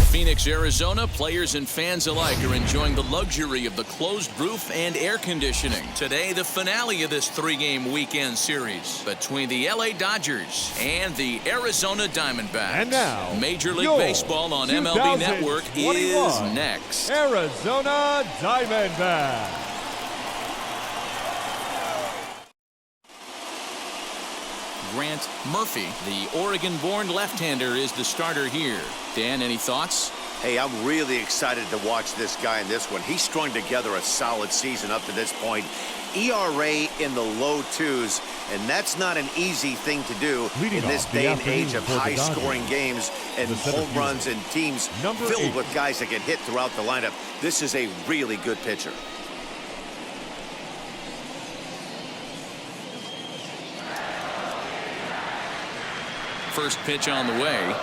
Phoenix, Arizona, players and fans alike are enjoying the luxury of the closed roof and air conditioning. Today, the finale of this three-game weekend series between the LA Dodgers and the Arizona Diamondbacks. And now, Major League Baseball on MLB Network is next. Arizona Diamondbacks. Grant Murphy, the Oregon-born left-hander, is the starter here. Dan, any thoughts? Hey, I'm really excited to watch this guy in this one. He's strung together a solid season up to this point. ERA in the low twos, and that's not an easy thing to do in this day and age of high-scoring games and home runs and teams filled with guys that can hit throughout the lineup. This is a really good pitcher. First pitch on the way.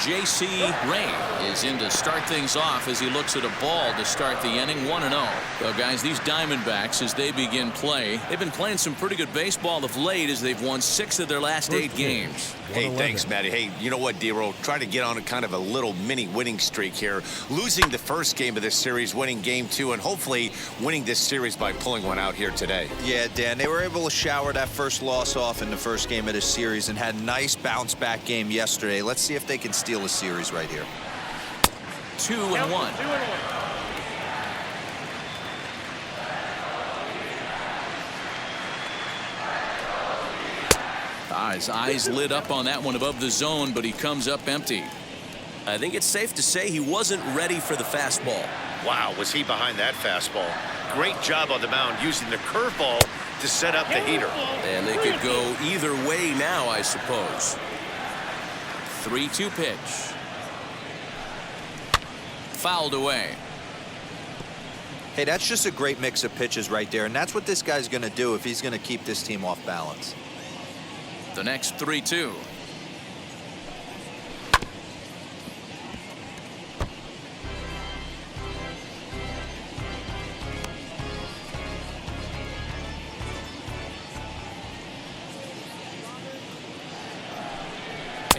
J.C. Ray is in to start things off as he looks at a ball to start the inning. 1-0. Well, guys, these Diamondbacks, as they begin play, they've been playing some pretty good baseball of late as they've won 6 of their last 8 games. Hey, thanks, Matty. Hey, you know what, D-Roll? Try to get on a kind of a little mini winning streak here. Losing the first game of this series, winning game 2, and hopefully winning this series by pulling one out here today. Yeah, Dan, they were able to shower that first loss off in the first game of this series and had a nice bounce-back game yesterday. Let's see if they can steal a series right here. 2-1. His eyes lit up on that one above the zone, but he comes up empty. I think it's safe to say he wasn't ready for the fastball. Wow, was he behind that fastball? Great job on the mound using the curveball to set up the heater. And they could go either way now, I suppose. 3-2 pitch. Fouled away. Hey, that's just a great mix of pitches right there, and that's what this guy's going to do if he's going to keep this team off balance. The next 3-2.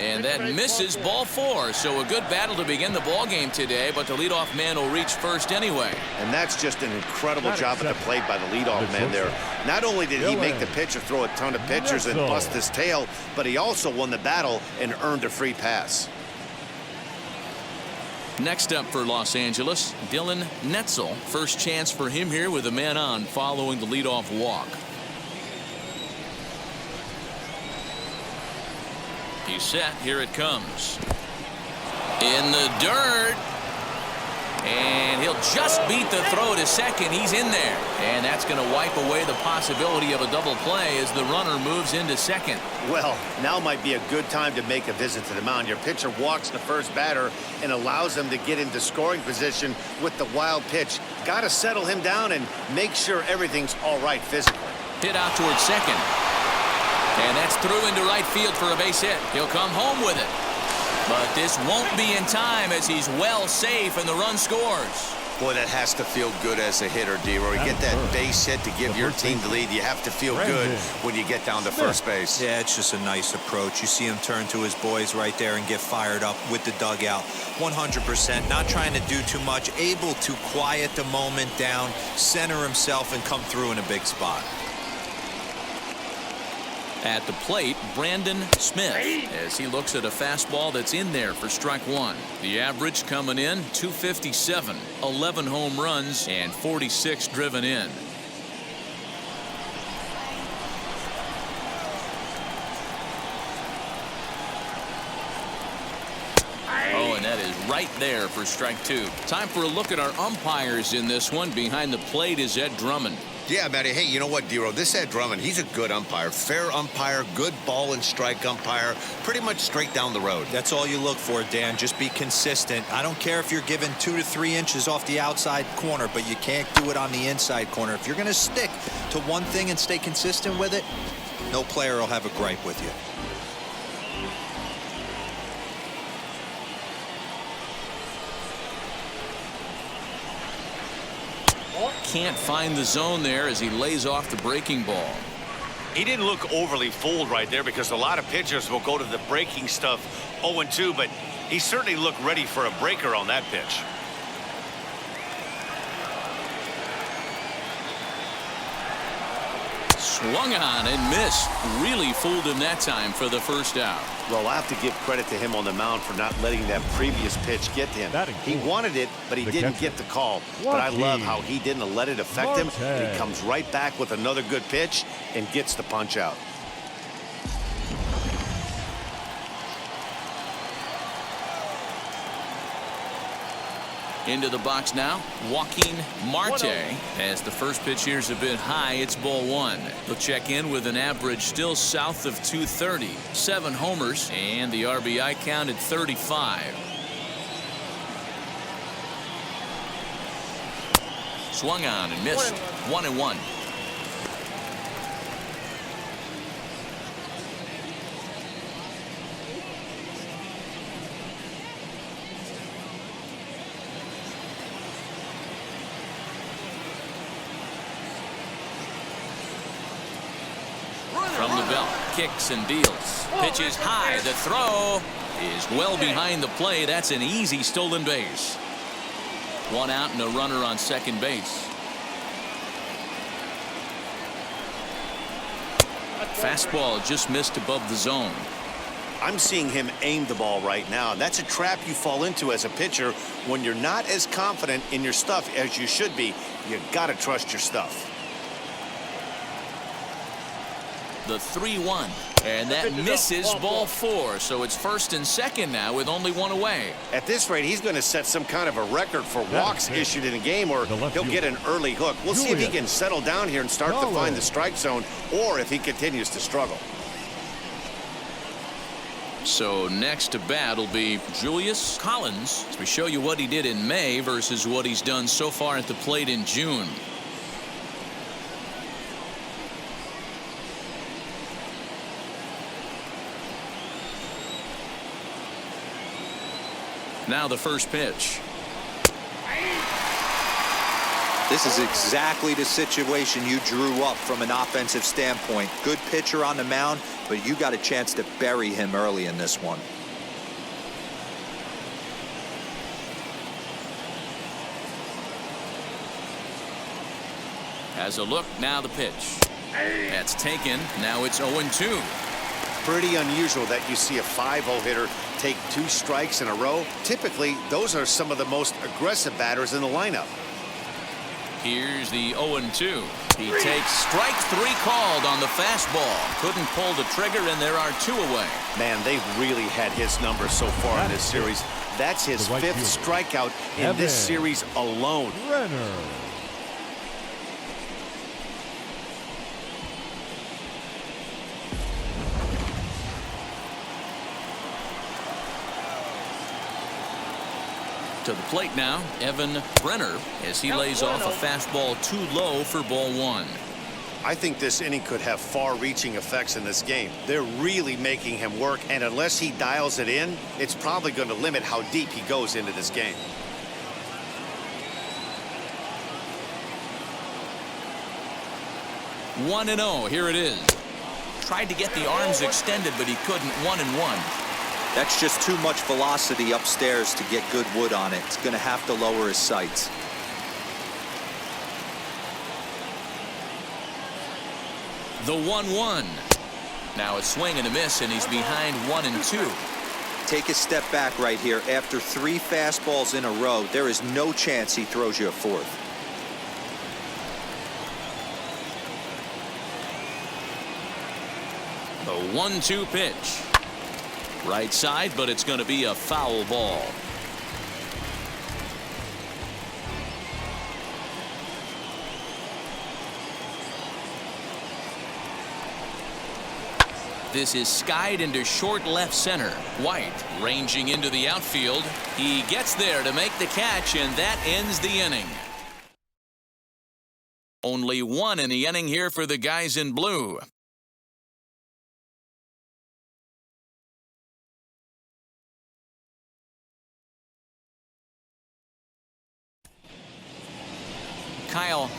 And that misses, ball 4. So a good battle to begin the ball game today, but the leadoff man will reach first anyway. And that's just an incredible job at the plate by the leadoff man there. Not only did he make the pitcher throw a ton of pitchers and bust his tail, but he also won the battle and earned a free pass. Next up for Los Angeles, Dylan Netzel. First chance for him here with a man on following the leadoff walk. He's set. Here it comes. In the dirt. And he'll just beat the throw to second. He's in there. And that's going to wipe away the possibility of a double play as the runner moves into second. Well, now might be a good time to make a visit to the mound. Your pitcher walks the first batter and allows him to get into scoring position with the wild pitch. Got to settle him down and make sure everything's all right physically. Hit out towards second. And that's through into right field for a base hit. He'll come home with it. But this won't be in time as he's well safe and the run scores. Boy, that has to feel good as a hitter, D-Roy. You get that base hit to give your team the lead. You have to feel good when you get down to first base. Yeah, it's just a nice approach. You see him turn to his boys right there and get fired up with the dugout. 100%, not trying to do too much, able to quiet the moment down, center himself, and come through in a big spot. At the plate, Brandon Smith, as he looks at a fastball that's in there for strike 1. The average coming in, 257, 11 home runs, and 46 driven in. Oh, and that is right there for strike 2. Time for a look at our umpires in this one. Behind the plate is Ed Drummond. Yeah, Matty. Hey, you know what, D-Roll? This Ed Drummond, he's a good umpire. Fair umpire, good ball and strike umpire. Pretty much straight down the road. That's all you look for, Dan. Just be consistent. I don't care if you're given 2 to 3 inches off the outside corner, but you can't do it on the inside corner. If you're going to stick to one thing and stay consistent with it, no player will have a gripe with you. Can't find the zone there as he lays off the breaking ball. He didn't look overly fooled right there because a lot of pitchers will go to the breaking stuff 0-2, but He certainly looked ready for a breaker on that pitch. Swung on and missed. Really fooled him that time for the first out. Well, I have to give credit to him on the mound for not letting that previous pitch get to him. He wanted it, but he didn't get the call. But I love how he didn't let it affect him. And he comes right back with another good pitch and gets the punch out. Into the box now, Joaquin Marte. As the first pitch here is a bit high, it's ball one. He'll check in with an average still south of 230. 7 homers, and the RBI count at 35. Swung on and missed. 1-1. From the belt, kicks and deals. Pitches high. The throw is well behind the play. That's an easy stolen base. 1 out and a runner on second base. Fastball just missed above the zone. I'm seeing him aim the ball right now. That's a trap you fall into as a pitcher when you're not as confident in your stuff as you should be. You got to trust your stuff. The 3-1, and that misses ball 4, so it's first and second now with only 1 away. At this rate, he's going to set some kind of a record for walks issued in a game, or he'll get an early hook. We'll see if he can settle down here and start to find the strike zone, or if he continues to struggle. So next to bat will be Julius Collins, as we show you what he did in May versus what he's done so far at the plate in June. Now the first pitch. This is exactly the situation you drew up from an offensive standpoint. Good pitcher on the mound, but you got a chance to bury him early in this one. Has a look, now the pitch. That's taken. Now it's 0-2. Pretty unusual that you see a 5-0 hitter take 2 strikes in a row. Typically, those are some of the most aggressive batters in the lineup. Here's the 0-2. He takes strike 3 called on the fastball. Couldn't pull the trigger, and there are 2 away. Man, they've really had his number so far in this series. That's his 5th strikeout in this series alone. Brenner. To the plate now, Brenner, as he lays off a fastball too low for ball 1. I think this inning could have far-reaching effects in this game. They're really making him work, and unless he dials it in, it's probably going to limit how deep he goes into this game. One and 0. Here it is. Tried to get the arms extended, but he couldn't. 1-1. That's just too much velocity upstairs to get good wood on it. It's going to have to lower his sights. The 1-1. Now a swing and a miss, and he's behind 1-2. Take a step back right here. After 3 fastballs in a row, there is no chance he throws you a 4th. The 1-2 pitch. Right side, but it's going to be a foul ball. This is skied into short left center. White ranging into the outfield. He gets there to make the catch, and that ends the inning. Only 1 in the inning here for the guys in blue.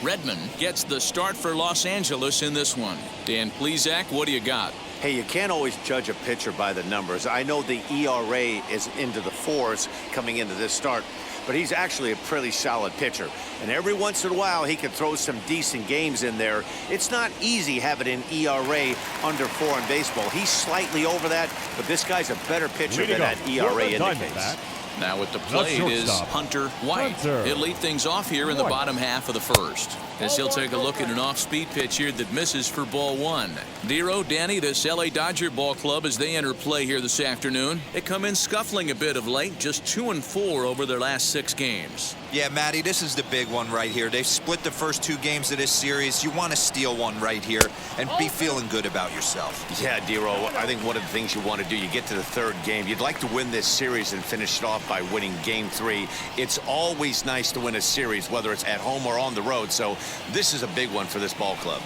Redman gets the start for Los Angeles in this one. Dan Plesac, what do you got? Hey, you can't always judge a pitcher by the numbers. I know the ERA is into the 4s coming into this start, but he's actually a pretty solid pitcher. And every once in a while, he can throw some decent games in there. It's not easy having an ERA under 4 in baseball. He's slightly over that, but this guy's a better pitcher than that ERA indicates. Now at the plate is Hunter White. He'll lead things off here in the bottom half of the first, as he'll take a look at an off-speed pitch here that misses for ball 1. Dero, Danny, this LA Dodger ball club, as they enter play here this afternoon, they come in scuffling a bit of late, just 2-4 over their last 6 games. Yeah, Matty, this is the big one right here. They've split the first 2 games of this series. You want to steal one right here and be feeling good about yourself. Yeah, Dero, I think one of the things you want to do, you get to the 3rd game, you'd like to win this series and finish it off by winning game 3. It's always nice to win a series, whether it's at home or on the road, so this is a big one for this ball club.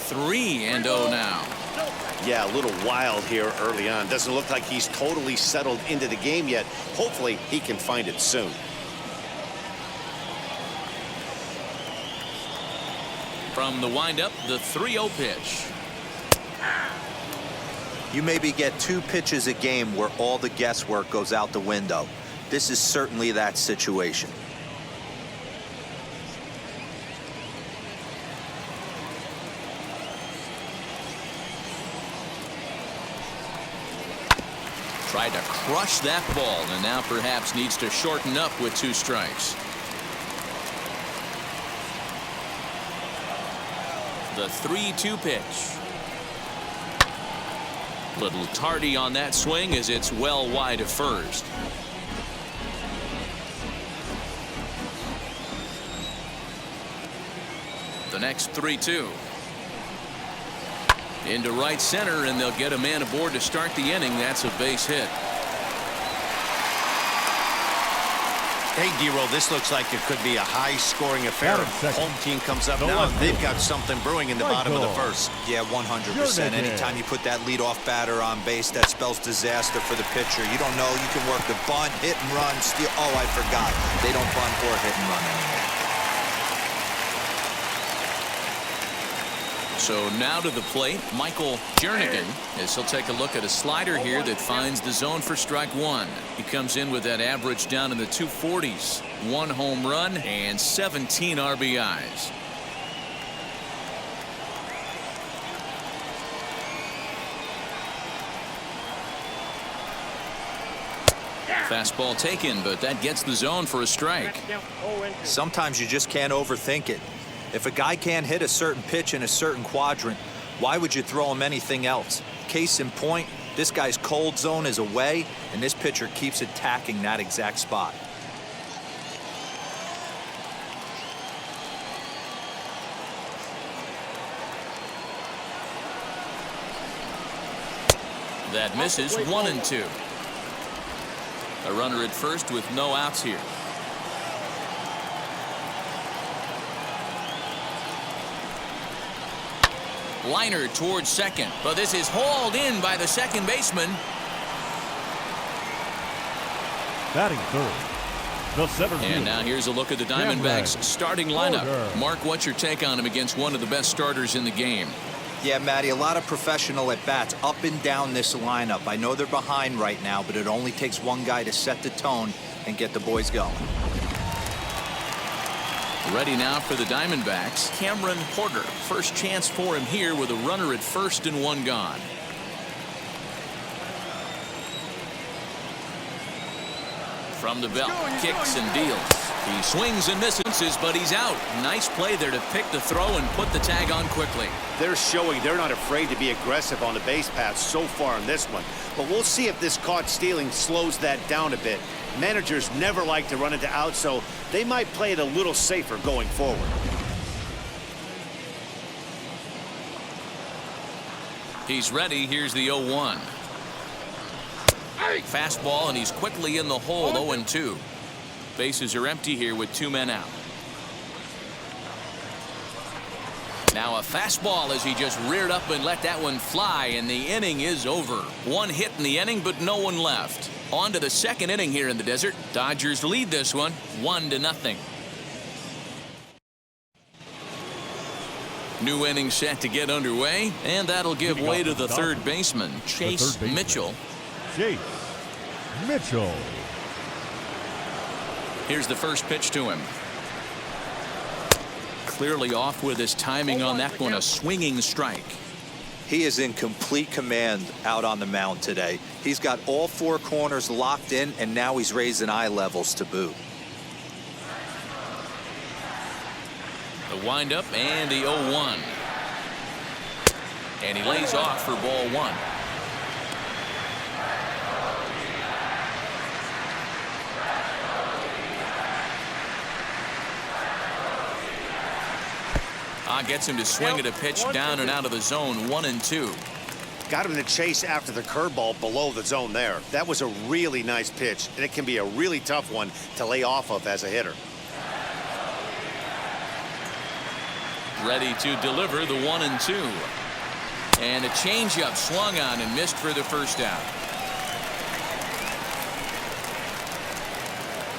3-0 now. Yeah, a little wild here early on. Doesn't look like he's totally settled into the game yet. Hopefully, he can find it soon. From the windup, the 3-0 pitch. You maybe get 2 pitches a game where all the guesswork goes out the window. This is certainly that situation. Tried to crush that ball, and now perhaps needs to shorten up with 2 strikes. The 3-2 pitch. Little tardy on that swing as it's well wide of first. The next 3-2. Into right center, and they'll get a man aboard to start the inning. That's a base hit. Hey, Dero, this looks like it could be a high-scoring affair. Home team comes up now. They've got something brewing in the bottom of the first. Yeah, 100%. Anytime you put that leadoff batter on base, that spells disaster for the pitcher. You don't know. You can work the bunt, hit and run, steal. Oh, I forgot. They don't bunt or hit and run anymore. So now to the plate, Michael Jernigan, as he'll take a look at a slider here that finds the zone for strike 1. He comes in with that average down in the 240s. 1 home run and 17 RBIs. Fastball taken, but that gets the zone for a strike. Sometimes you just can't overthink it. If a guy can't hit a certain pitch in a certain quadrant, why would you throw him anything else? Case in point, this guy's cold zone is away, and this pitcher keeps attacking that exact spot. That misses. 1-2. A runner at first with no outs here. Liner towards second, but this is hauled in by the second baseman. Batting 3rd, the center fielder. And now here's a look at the Diamondbacks starting lineup. Mark, what's your take on him against one of the best starters in the game? Yeah, Matty, a lot of professional at-bats up and down this lineup. I know they're behind right now, but it only takes one guy to set the tone and get the boys going. Ready now for the Diamondbacks, Cameron Porter. First chance for him here with a runner at first and 1 gone. From the belt, kicks and deals. He swings and misses, but he's out. Nice play there to pick the throw and put the tag on quickly. They're showing they're not afraid to be aggressive on the base paths so far in this one. But we'll see if this caught stealing slows that down a bit. Managers never like to run into outs, so they might play it a little safer going forward. He's ready. Here's the 0-1. Fastball, and he's quickly in the hole. 0-2. Bases are empty here with 2 men out. Now a fastball as he just reared up and let that one fly, and the inning is over. 1 hit in the inning, but no one left. On to the second inning here in the desert. Dodgers lead this one 1-0. New inning set to get underway, and that'll give way to the third baseman, Chase Mitchell. Chase Mitchell. Here's the first pitch to him. Clearly off with his timing on that one, a swinging strike. He is in complete command out on the mound today. He's got all four corners locked in, and now he's raising eye levels to boot. The windup and the 0-1. And he lays off for ball one. Gets him to swing at a pitch down and out of the zone, 1-2. Got him to chase after the curveball below the zone there. That was a really nice pitch, and it can be a really tough one to lay off of as a hitter. Ready to deliver the 1-2. And a changeup swung on and missed for the first out.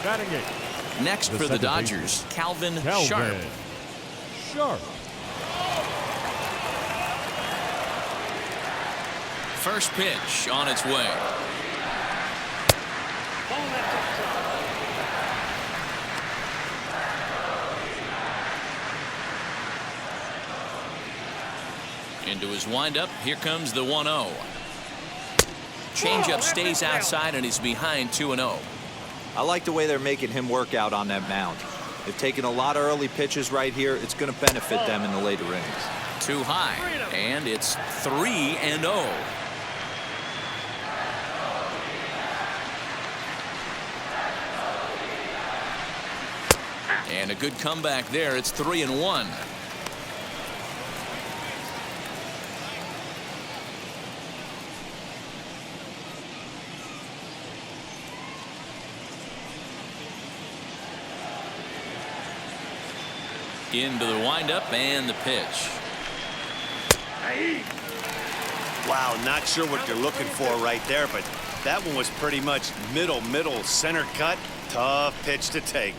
Batting eight. Next for the Dodgers, Calvin Sharp. First pitch on its way. Into his windup. Here comes the 1-0. Changeup stays outside and he's behind 2-0. I like the way they're making him work out on that mound. They've taken a lot of early pitches right here. It's going to benefit them in the later innings. Too high, and it's 3-0. And a good comeback there. It's 3-1. Into the windup and the pitch. Wow, not sure what you're looking for right there, but that one was pretty much middle center cut. Tough pitch to take.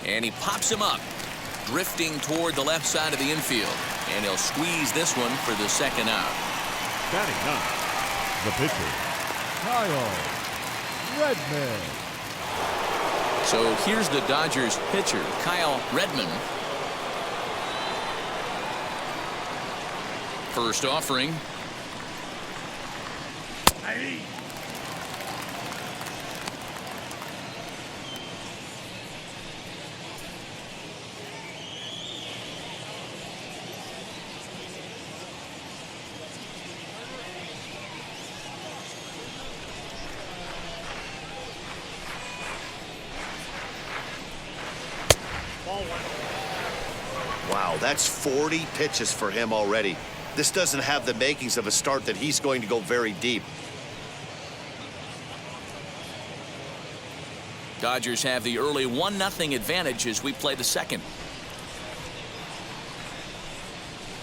And he pops him up, drifting toward the left side of the infield. And he'll squeeze this one for the second out. Batting ninth, the pitcher, Kyle Redman. So here's the Dodgers pitcher, Kyle Redman. First offering. Wow, that's 40 pitches for him already. This doesn't have the makings of a start that he's going to go very deep. Dodgers have the early 1-0 advantage as we play the second.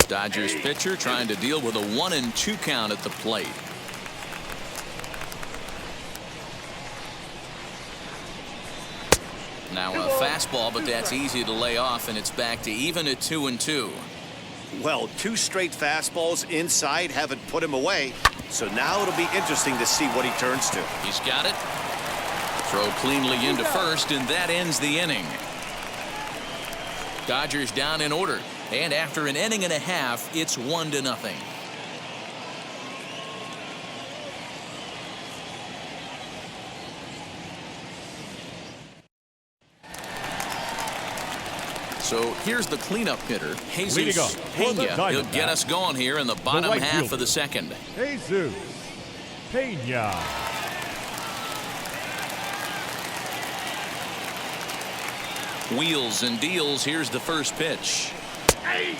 Dodgers pitcher trying to deal with a 1-2 count at the plate. Now a fastball, but that's easy to lay off, and it's back to even at 2-2. Well, two straight fastballs inside haven't put him away. So now it'll be interesting to see what he turns to. He's got it. Throw cleanly into first, and that ends the inning. Dodgers down in order. And after an inning and a half, it's 1-0. So here's the cleanup hitter, Jesus Pena. He'll get us going here in the bottom half of the second. Jesus Pena. Wheels and deals. Here's the first pitch.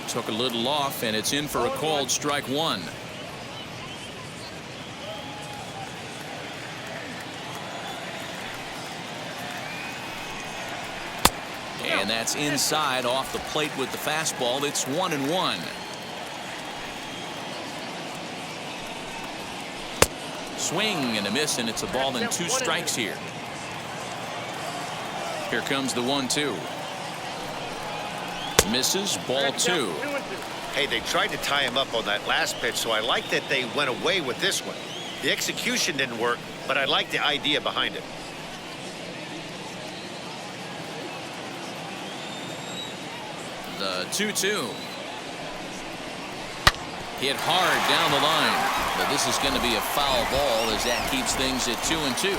Took a little off, and it's in for a called strike one. And that's inside off the plate with the fastball. It's 1-1. Swing and a miss, and it's a ball and 2 strikes here. Here comes the 1-2. Misses, ball 2. Hey, they tried to tie him up on that last pitch, so I like that they went away with this one. The execution didn't work, but I like the idea behind it. The 2-2. Hit hard down the line, but this is going to be a foul ball as that keeps things at 2-2.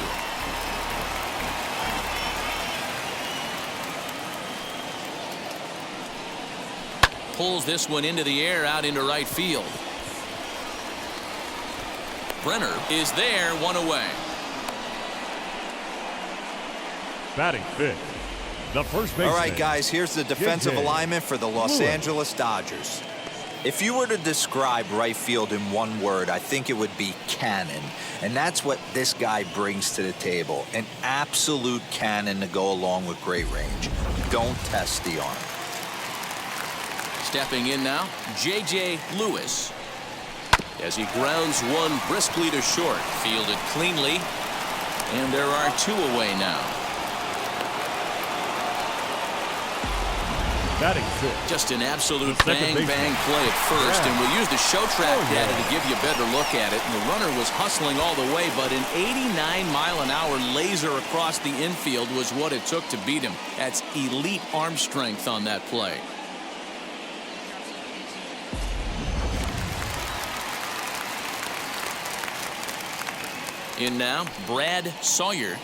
Pulls this one into the air out into right field. Brenner is there, one away. Batting fifth, the first baseman. All right, guys, here's the defensive alignment for the Los Angeles Dodgers. If you were to describe right field in one word, I think it would be cannon. And that's what this guy brings to the table. An absolute cannon to go along with great range. Don't test the arm. Stepping in now, J.J. Lewis. As he grounds one briskly to short. Fielded cleanly. And there are two away now. Batting sixth. Just an absolute bang-bang play at first. And we'll use the show track data to give you a better look at it. And the runner was hustling all the way, but an 89-mile-an-hour laser across the infield was what it took to beat him. That's elite arm strength on that play. In now, Brad Sawyer,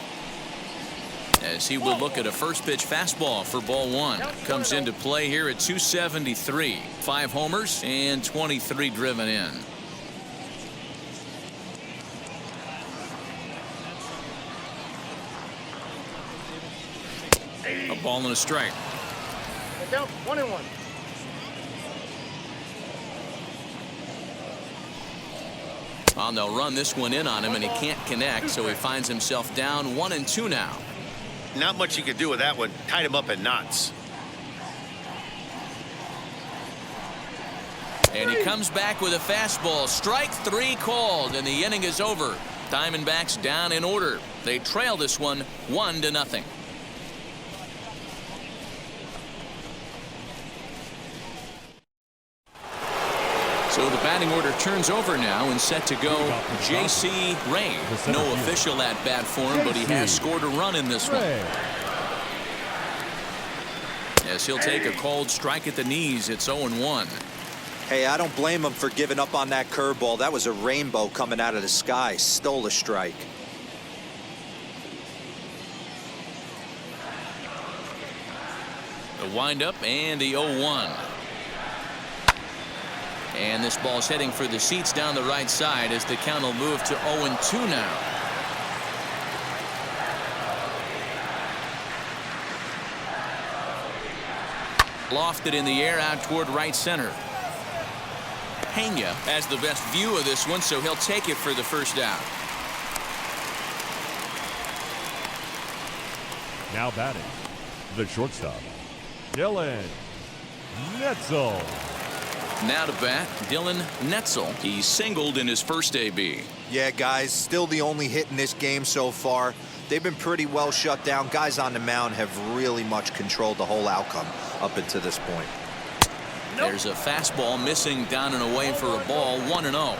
as he will look at a first pitch fastball for ball one. Comes into play here at 273. 5 homers and 23 driven in. A ball and a strike. Down 1-1. Well, they'll run this one in on him, and he can't connect, so he finds himself down 1-2 now. Not much you could do with that one. Tied him up in knots. And he comes back with a fastball. Strike 3 called, and the inning is over. Diamondbacks down in order. They trail this one 1-0. So the batting order turns over now and set to go J.C. Ray. No official at bat for him, but he has scored a run in this one. As he'll take a cold strike at the knees, it's 0-1. Hey, I don't blame him for giving up on that curveball. That was a rainbow coming out of the sky. Stole a strike. The windup and the 0-1. And this ball's heading for the seats down the right side as the count will move to 0-2 now. Lofted in the air out toward right center. Pena has the best view of this one, so he'll take it for the first out. Now batting, the shortstop, Dylan Netzel. Now to bat, Dylan Netzel. He singled in his first AB. Yeah, guys, still the only hit in this game so far. They've been pretty well shut down. Guys on the mound have really much controlled the whole outcome up until this point. There's a fastball missing down and away for a ball, 1-0.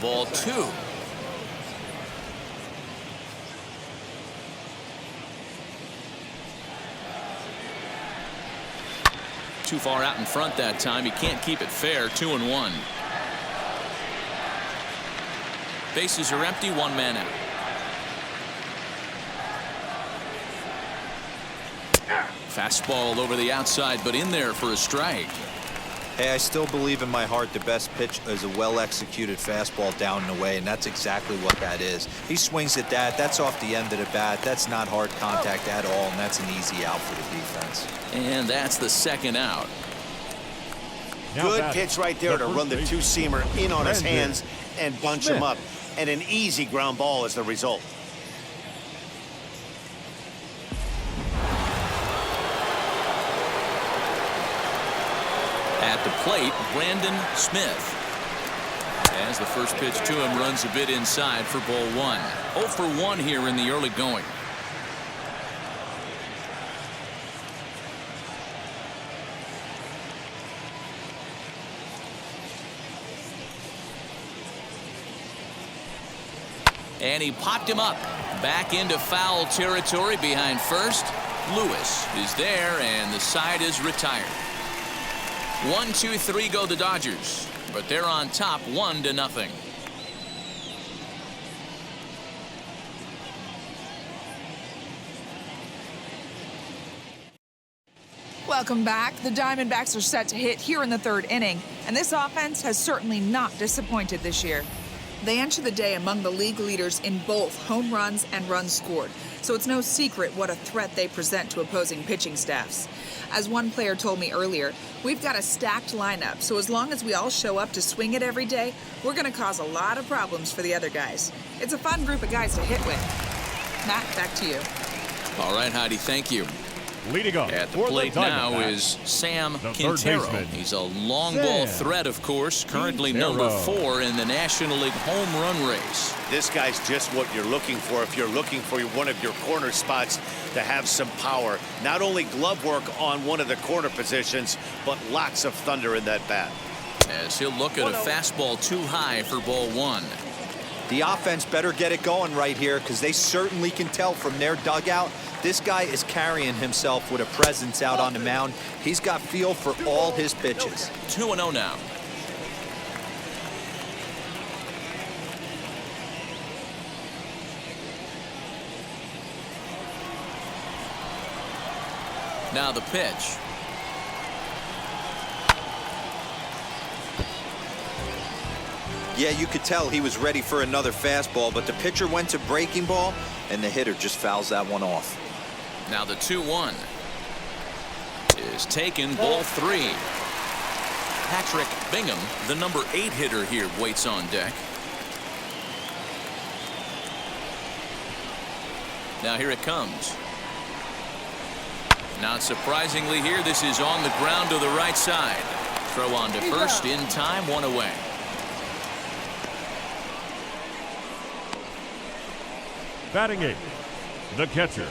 Ball 2. Too far out in front that time. He can't keep it fair. 2-1. Bases are empty. 1 man out. Fastball over the outside, but in there for a strike. Hey, I still believe in my heart the best pitch is a well-executed fastball down and away, and that's exactly what that is. He swings at that. That's off the end of the bat. That's not hard contact at all, and that's an easy out for the defense. And that's the second out. Good pitch right there to run the two-seamer in on his hands and bunch him up. And an easy ground ball as the result. At the plate, Brandon Smith. As the first pitch to him runs a bit inside for ball one. 0 for 1 here in the early going. And he popped him up. Back into foul territory behind first. Lewis is there, and the side is retired. 1, 2, 3 go the Dodgers, but they're on top 1-0. Welcome back. The Diamondbacks are set to hit here in the third inning, and this offense has certainly not disappointed this year. They enter the day among the league leaders in both home runs and runs scored, so it's no secret what a threat they present to opposing pitching staffs. As one player told me earlier, we've got a stacked lineup, so as long as we all show up to swing it every day, we're going to cause a lot of problems for the other guys. It's a fun group of guys to hit with. Matt, back to you. All right, Heidi, thank you. Leading off At the for plate the now Diamondbacks, is Sam the third Quintero. baseman, He's a long ball Sam threat, of course, currently Quintero. number 4 in the National League home run race. This guy's just what you're looking for if you're looking for one of your corner spots to have some power. Not only glove work on one of the corner positions, but lots of thunder in that bat. As he'll look at a fastball too high for ball 1. The offense better get it going right here, because they certainly can tell from their dugout this guy is carrying himself with a presence out on the mound. He's got feel for all his pitches. 2-0 now. Now the pitch. Yeah, you could tell he was ready for another fastball, but the pitcher went to breaking ball, and the hitter just fouls that one off. Now the 2-1 is taken, ball 3. Patrick Bingham, the number 8 hitter here, waits on deck. Now here it comes. Not surprisingly here, this is on the ground to the right side. Throw on to first in time, 1 away. batting 8th, the catcher,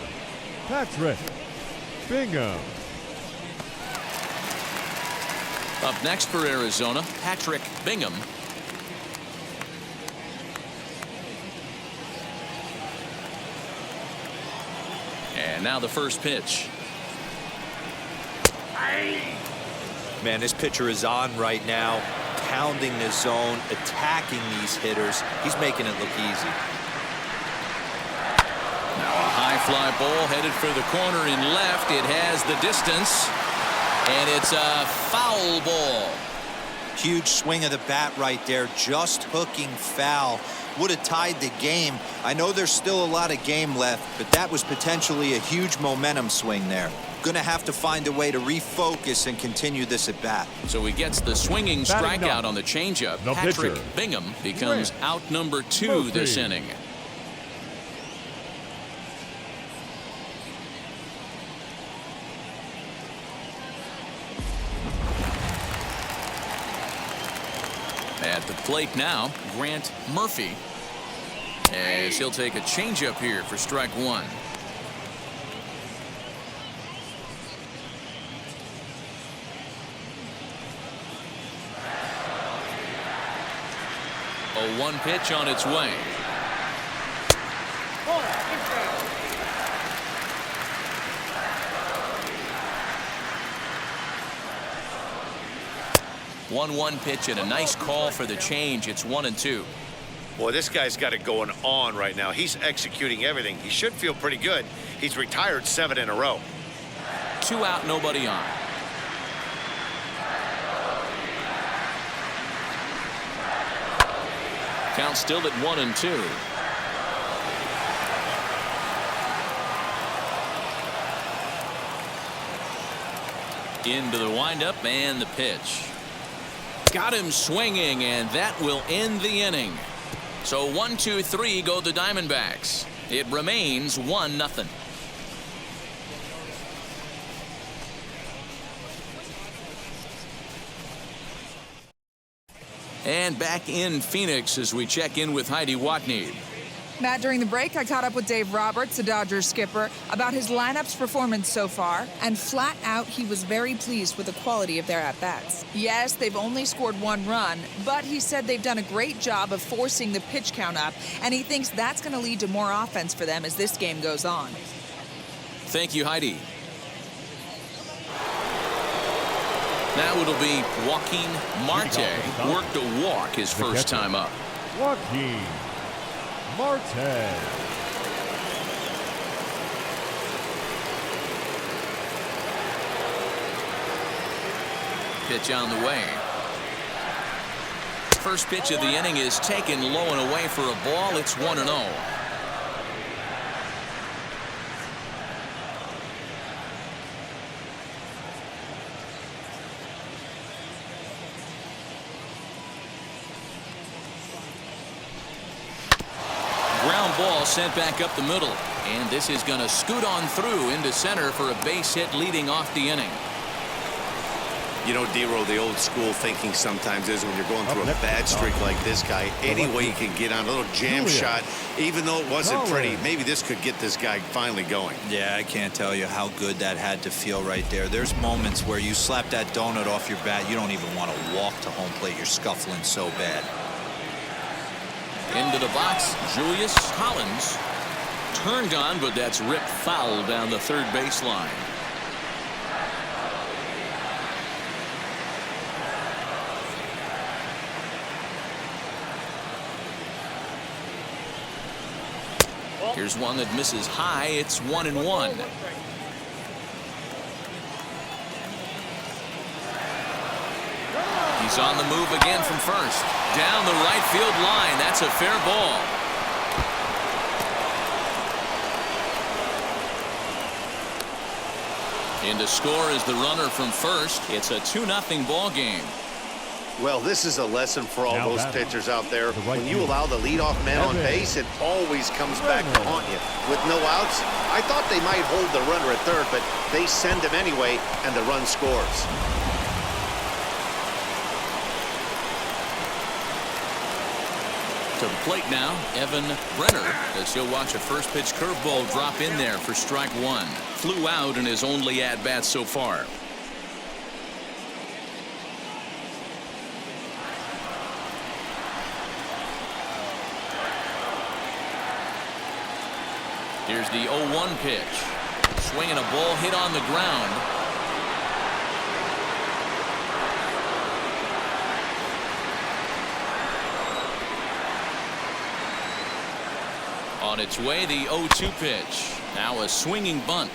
Patrick Bingham. Up next for Arizona, Patrick Bingham. And now the first pitch. Man, this pitcher is on right now, pounding the zone, attacking these hitters. He's making it look easy. Now a high fly ball headed for the corner in left. It has the distance, and it's a foul ball. Huge swing of the bat right there, just hooking foul. Would have tied the game. I know there's still a lot of game left, but that was potentially a huge momentum swing there. Gonna have to find a way to refocus and continue this at bat. So he gets the swinging strikeout on the changeup. The Patrick pitcher, Bingham becomes out number 2 Murphy. this inning. At the plate now, Grant Murphy, as he'll take a changeup here for strike 1. A 1 pitch on its way. One pitch and a nice call for the change. It's 1-2. Boy, this guy's got it going on right now. He's executing everything. He should feel pretty good. He's retired 7 in a row. 2 out, nobody on. Count still at 1-2. Into the windup and the pitch. Got him swinging, and that will end the inning. So 1, 2, 3 go the Diamondbacks. It remains 1-0. And back in Phoenix as we check in with Heidi Watney. Matt, during the break, I caught up with Dave Roberts, the Dodgers skipper, about his lineup's performance so far, and flat out, he was very pleased with the quality of their at-bats. Yes, they've only scored 1 run, but he said they've done a great job of forcing the pitch count up, and he thinks that's going to lead to more offense for them as this game goes on. Thank you, Heidi. Now it'll be Joaquin Marte. Worked a walk his first time up. Joaquin Marte. Pitch on the way. First pitch of the inning is taken low and away for a ball. It's 1-0. Ground ball sent back up the middle, and this is going to scoot on through into center for a base hit leading off the inning. You know, D-Row, the old school thinking sometimes is when you're going through a bad streak like this guy, any way you can get on a little jam shot, even though it wasn't pretty, maybe this could get this guy finally going. Yeah, I can't tell you how good that had to feel right there. There's moments where you slap that donut off your bat, you don't even want to walk to home plate. You're scuffling so bad. Into the box, Julius Collins. Turned on, but that's ripped foul down the third baseline. Here's one that misses high. It's 1-1. He's on the move again from first. Down the right field line. That's a fair ball. In to score is the runner from first. It's a 2-0 ball game. Well, this is a lesson for all those pitchers out there. When you allow the leadoff man on base, it always comes back to haunt you. With no outs, I thought they might hold the runner at third, but they send him anyway, and the run scores. To the plate now, Brenner, as he'll watch a first pitch curveball drop in there for strike 1. Flew out in his only at-bat so far. Here's the 0-1 pitch. Swinging a ball hit on the ground. On its way, the 0-2 pitch. Now a swinging bunt.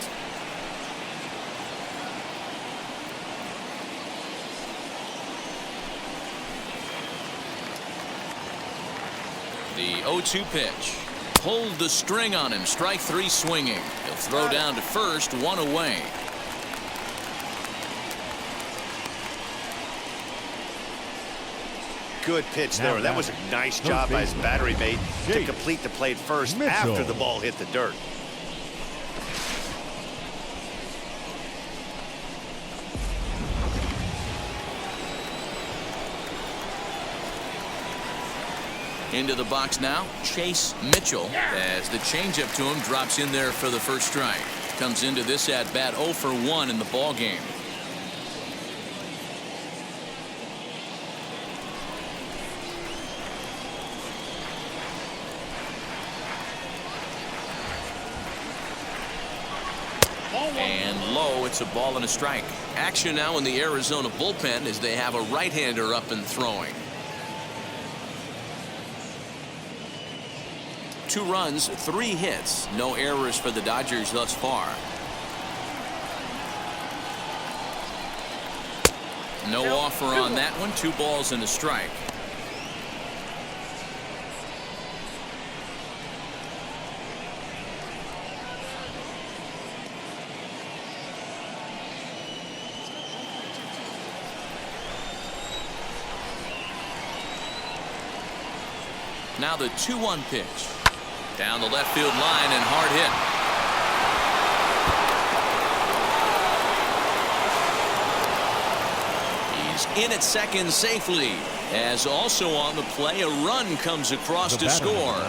The 0-2 pitch. Pulled the string on him. Strike 3 swinging. He'll throw down to first, 1 away. Good pitch there. That was a nice job by his battery mate to complete the play first after the ball hit the dirt. Into the box now, Chase Mitchell, as the changeup to him drops in there for the first strike. Comes into this at bat 0 for 1 in the ball game. And low, it's a ball and a strike. Action now in the Arizona bullpen as they have a right-hander up and throwing. 2 runs, 3 hits, no errors for the Dodgers thus far. No offer on that one. 2 balls and a strike. Now the 2-1 pitch. Down the left field line and hard hit. He's is in at second safely. As also on the play, a run comes across to score.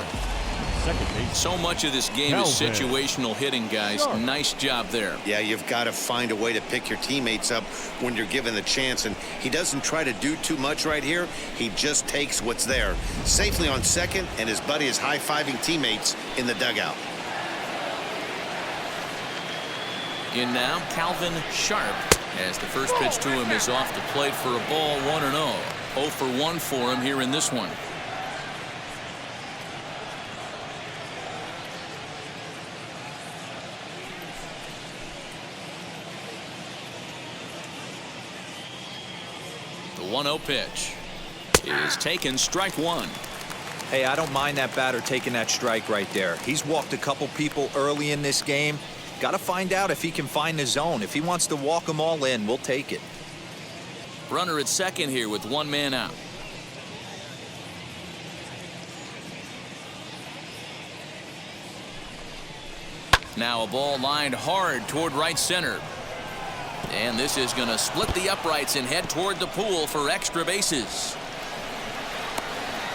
So much of this game is situational hitting, guys. Nice job there. Yeah, you've got to find a way to pick your teammates up when you're given the chance, and he doesn't try to do too much right here. He just takes what's there. Safely on second, and his buddy is high-fiving teammates in the dugout. In now, Calvin Sharp, as the first pitch to him is off the plate for a ball, 1-0. 0 for 1 for him here in this one. The 1-0 pitch is taken, strike one. Hey, I don't mind that batter taking that strike right there. He's walked a couple people early in this game. Got to find out if he can find the zone. If he wants to walk them all in, we'll take it. Runner at second here with one man out. Now a ball lined hard toward right center. And this is going to split the uprights and head toward the pool for extra bases.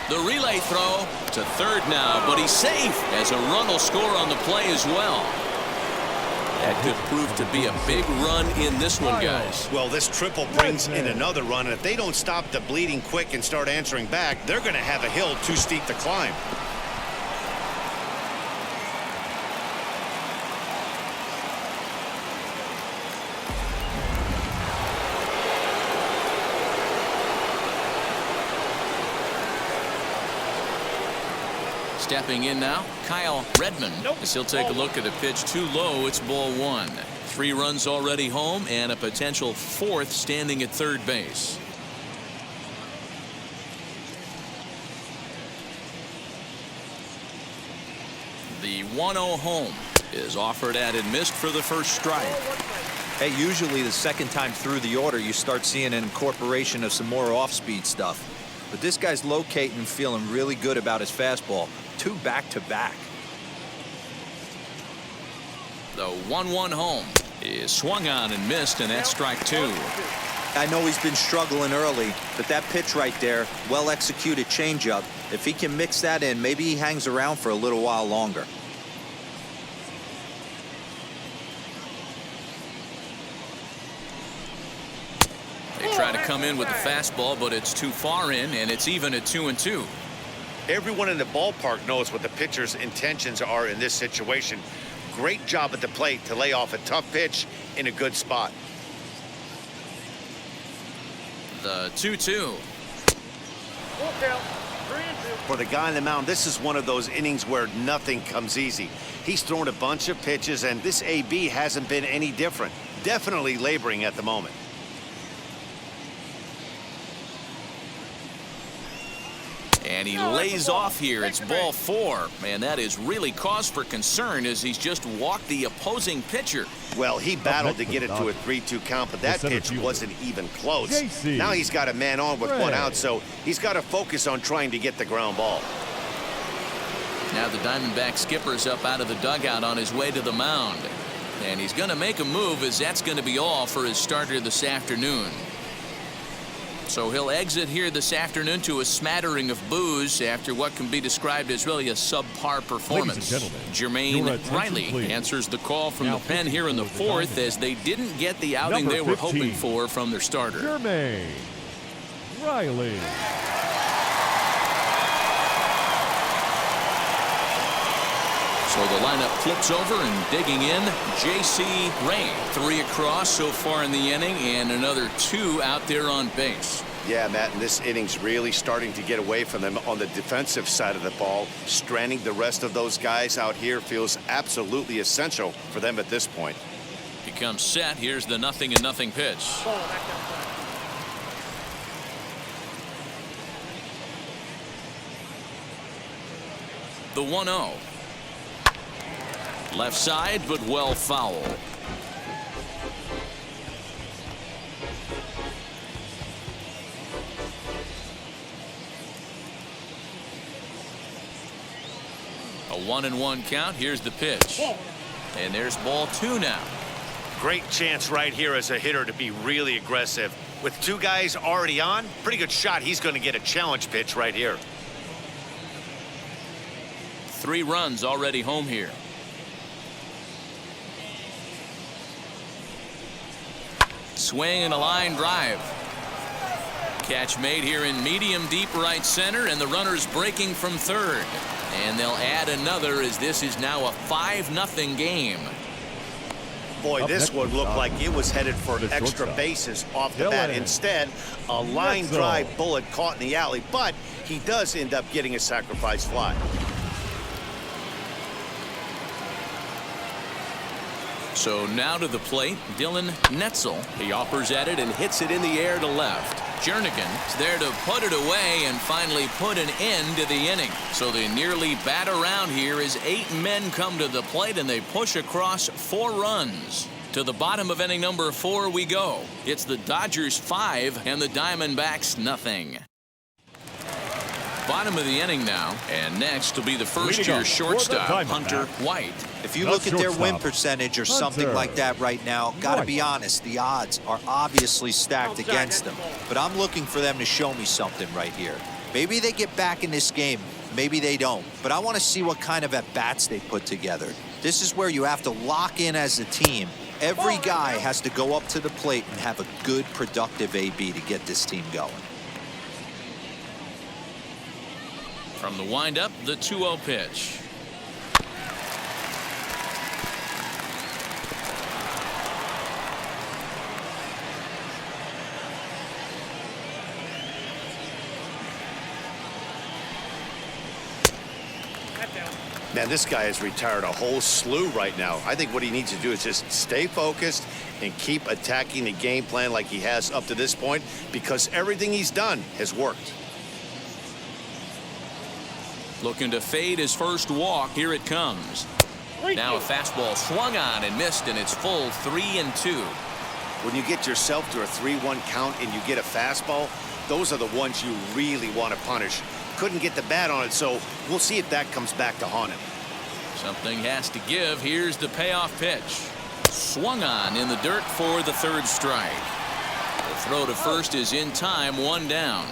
The relay throw to third now, but he's safe as a run will score on the play as well. That could prove to be a big run in this one, guys. Well, this triple brings in another run, and if they don't stop the bleeding quick and start answering back, they're going to have a hill too steep to climb. Stepping in now, Kyle Redman. As he'll take a look at a pitch too low. It's ball one. 3 runs already home and a potential 4th standing at third base. The 1-0 home is offered at and missed for the first strike. Hey, usually the second time through the order, you start seeing an incorporation of some more off-speed stuff. But this guy's locating and feeling really good about his fastball. 2 back-to-back. The 1-1 home is swung on and missed, and that's strike 2. I know he's been struggling early, but that pitch right there, well-executed changeup. If he can mix that in, maybe he hangs around for a little while longer. They try to come in with the fastball, but it's too far in, and it's even at 2-2. Everyone in the ballpark knows what the pitcher's intentions are in this situation. Great job at the plate to lay off a tough pitch in a good spot. The 2-2. For the guy on the mound, this is one of those innings where nothing comes easy. He's thrown a bunch of pitches, and this AB hasn't been any different. Definitely laboring at the moment. And he lays off here. It's ball 4. Man, that is really cause for concern as he's just walked the opposing pitcher. Well, he battled to get it to a 3-2 count, but that pitch wasn't even close. Now he's got a man on with 1 out, so he's got to focus on trying to get the ground ball. Now the Diamondback skipper's up out of the dugout on his way to the mound. And he's going to make a move, as that's going to be all for his starter this afternoon. So he'll exit here this afternoon to a smattering of boos after what can be described as really a subpar performance. Jermaine Riley answers the call from the pen here in the 4th, as they didn't get the outing they were hoping for from their starter. Jermaine Riley. So the lineup flips over, and digging in, J.C. Ray. 3 across so far in the inning, and another 2 out there on base. Yeah, Matt, and this inning's really starting to get away from them on the defensive side of the ball. Stranding the rest of those guys out here feels absolutely essential for them at this point. Becomes set. Here's the 0-0 pitch. The 1-0. Left side, but well foul. A 1-1 count. Here's the pitch. And there's ball 2 now. Great chance right here as a hitter to be really aggressive. With two guys already on, pretty good shot. He's going to get a challenge pitch right here. 3 runs already home here. Swing and a line drive. Catch made here in medium deep right center, and the runner's breaking from third. And they'll add another as this is now a 5-0 game. Boy, this one looked like it was headed for extra bases off the bat. Instead, a line drive bullet caught in the alley, but he does end up getting a sacrifice fly. So now to the plate, Dylan Netzel. He offers at it and hits it in the air to left. Jernigan is there to put it away and finally put an end to the inning. So they nearly bat around here as 8 men come to the plate and they push across 4 runs. To the bottom of inning number 4 we go. It's the Dodgers 5 and the Diamondbacks nothing. Bottom of the inning now, and next will be the first-year shortstop, Hunter White. If you look at their win percentage or something like that right now, got to be honest, the odds are obviously stacked against them. But I'm looking for them to show me something right here. Maybe they get back in this game, maybe they don't. But I want to see what kind of at-bats they put together. This is where you have to lock in as a team. Every guy has to go up to the plate and have a good, productive AB to get this team going. From the windup, the 2-0 pitch. Man, this guy has retired a whole slew right now. I think what he needs to do is just stay focused and keep attacking the game plan like he has up to this point, because everything he's done has worked. Looking to fade his first walk. Here it comes. Now a fastball swung on and missed, and it's full 3-2. When you get yourself to a 3-1 count and you get a fastball, those are the ones you really want to punish. Couldn't get the bat on it, so we'll see if that comes back to haunt him. Something has to give. Here's the payoff pitch. Swung on in the dirt for the 3rd strike. The throw to first is in time, 1 down.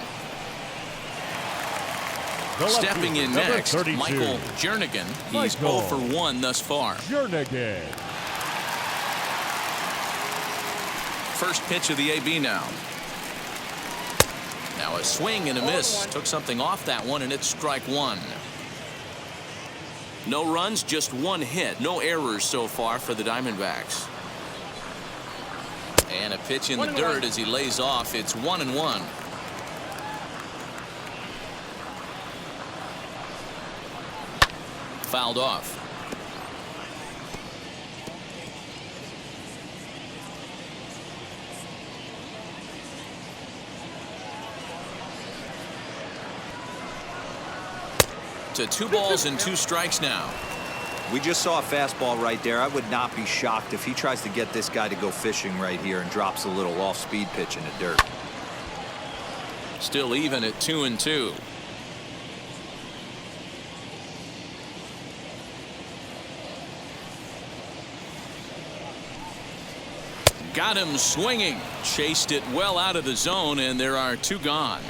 Stepping in next, Michael Jernigan. He's 0 for 1 thus far. Jernigan. First pitch of the AB now. Now a swing and a miss. Took something off that one, and it's strike 1. No runs, just 1 hit. No errors so far for the Diamondbacks. And a pitch in the dirt as he lays off. It's 1-1. Fouled off. To 2 balls and 2 strikes now. We just saw a fastball right there. I would not be shocked if he tries to get this guy to go fishing right here and drops a little off-speed pitch in the dirt. Still even at 2-2. Got him swinging. Chased it well out of the zone, and there are 2 gone.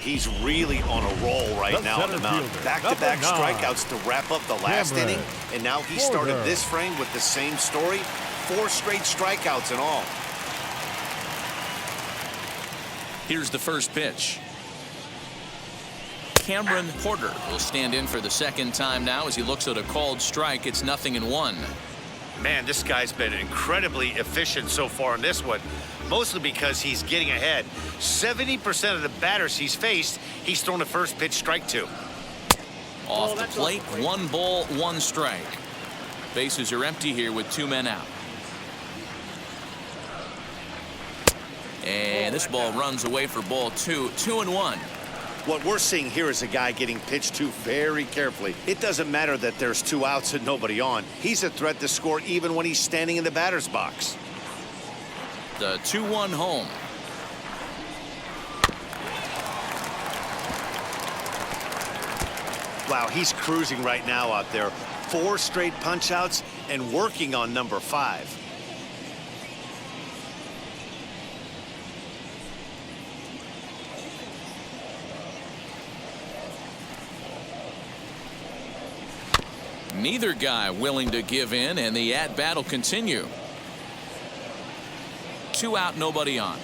He's really on a roll right now on the mound. Back-to-back strikeouts to wrap up the last inning, and now he started this frame with the same story. 4 straight strikeouts in all. Here's the first pitch. Cameron Porter will stand in for the 2nd time now as he looks at a called strike. It's 0-1. Man, this guy's been incredibly efficient so far in this one, mostly because he's getting ahead. 70% of the batters he's faced, he's thrown a first pitch strike to. Off the plate, 1 ball, 1 strike. Bases are empty here with 2 men out. And this ball runs away for ball 2. 2-1. What we're seeing here is a guy getting pitched to very carefully. It doesn't matter that there's 2 outs and nobody on. He's a threat to score even when he's standing in the batter's box. The 2-1 home. Wow, he's cruising right now out there. 4 straight punch outs, and working on number 5. Neither guy willing to give in, and the at-bat will continue. 2 out, nobody on.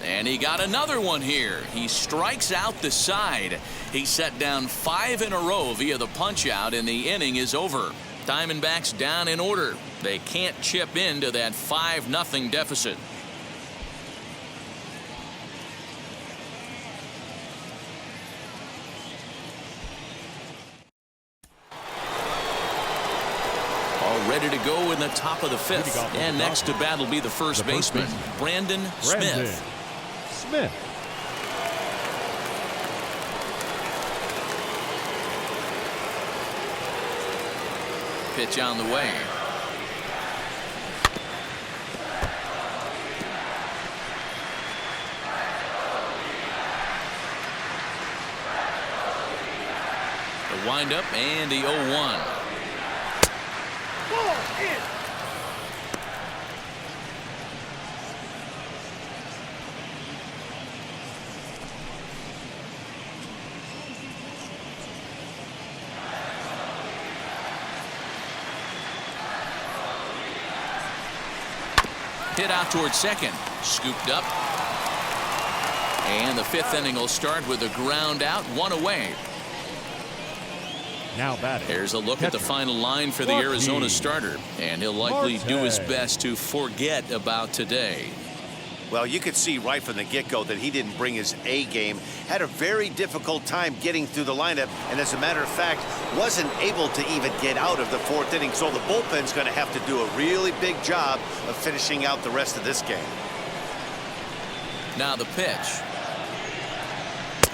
And he got another one here. He strikes out the side. He set down 5 in a row via the punch-out, and the inning is over. Diamondbacks down in order. They can't chip into that 5-0 deficit. Ready to go in the top of the 5th. And next to bat will be the first baseman, Brandon Smith. Pitch on the way. The windup and the 0-1. Hit out towards second. Scooped up. And the 5th inning will start with a ground out, 1 away. Now batting. Here's a look at the final line for the Arizona starter. And he'll likely do his best to forget about today. Well, you could see right from the get-go that he didn't bring his A game. Had a very difficult time getting through the lineup. And as a matter of fact, wasn't able to even get out of the 4th inning. So the bullpen's going to have to do a really big job of finishing out the rest of this game. Now the pitch.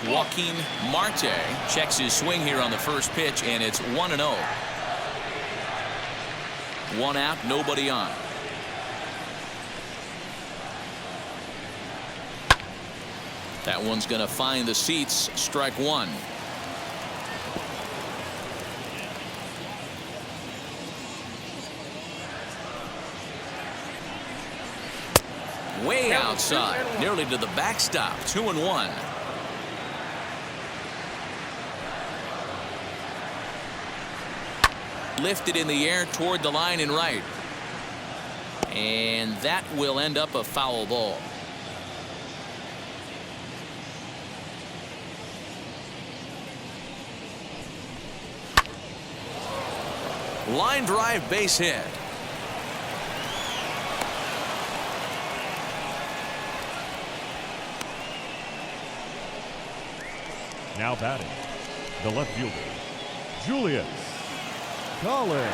Joaquin Marte checks his swing here on the first pitch, and it's 1-0. 1 out, nobody on. That one's going to find the seats. Strike 1. Way outside, nearly to the backstop. 2-1. Lifted in the air toward the line and right. And that will end up a foul ball. Line drive, base hit. Now batting, the left fielder, Julius Collins.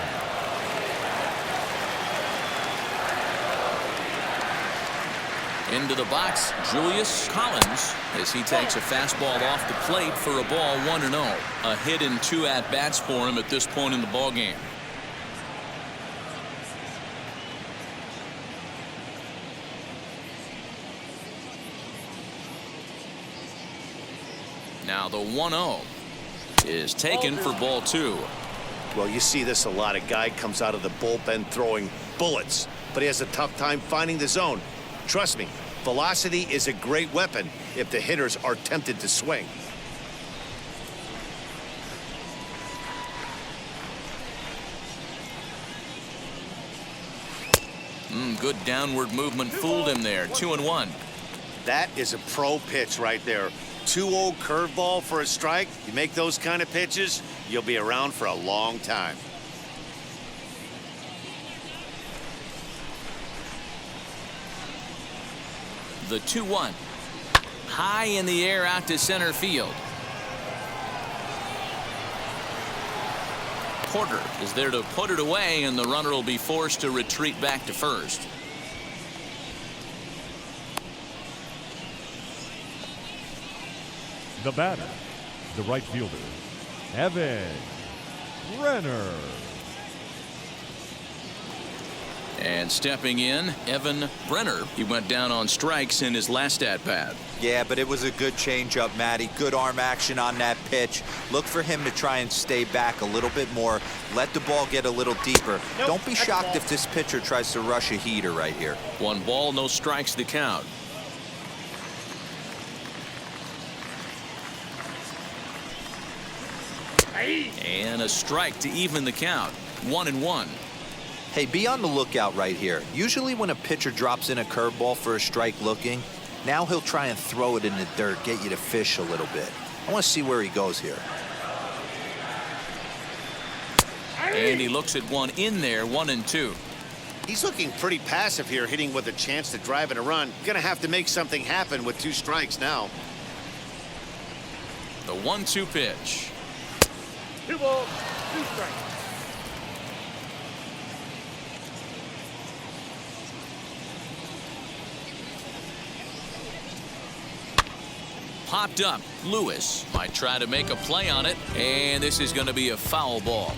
Into the box, Julius Collins, as he takes a fastball off the plate for a ball, 1-0. A hit and 2 at-bats for him at this point in the ballgame. Now the 1-0 is taken for ball 2. Well, you see this a lot. A guy comes out of the bullpen throwing bullets, but he has a tough time finding the zone. Trust me, velocity is a great weapon if the hitters are tempted to swing. Good downward movement fooled him there. 2-1. That is a pro pitch right there. 2-0 curveball for a strike. You make those kind of pitches, you'll be around for a long time. The 2-1. High in the air out to center field. Porter is there to put it away, and the runner will be forced to retreat back to first. The batter, the right fielder, Brenner. And stepping in, Brenner. He went down on strikes in his last at-bat. Yeah, but it was a good changeup, Matty. Good arm action on that pitch. Look for him to try and stay back a little bit more. Let the ball get a little deeper. Nope, Don't be that's shocked ball. if this pitcher tries to rush a heater right here. 1 ball, no strikes the count. And a strike to even the count. 1-1. Hey, be on the lookout right here. Usually when a pitcher drops in a curveball for a strike looking, now he'll try and throw it in the dirt, get you to fish a little bit. I want to see where he goes here. And he looks at one in there, 1-2. He's looking pretty passive here, hitting with a chance to drive in a run. Gonna have to make something happen with 2 strikes now. The 1-2 pitch. 2 balls, 2 strikes. Popped up. Lewis might try to make a play on it, and this is going to be a foul ball.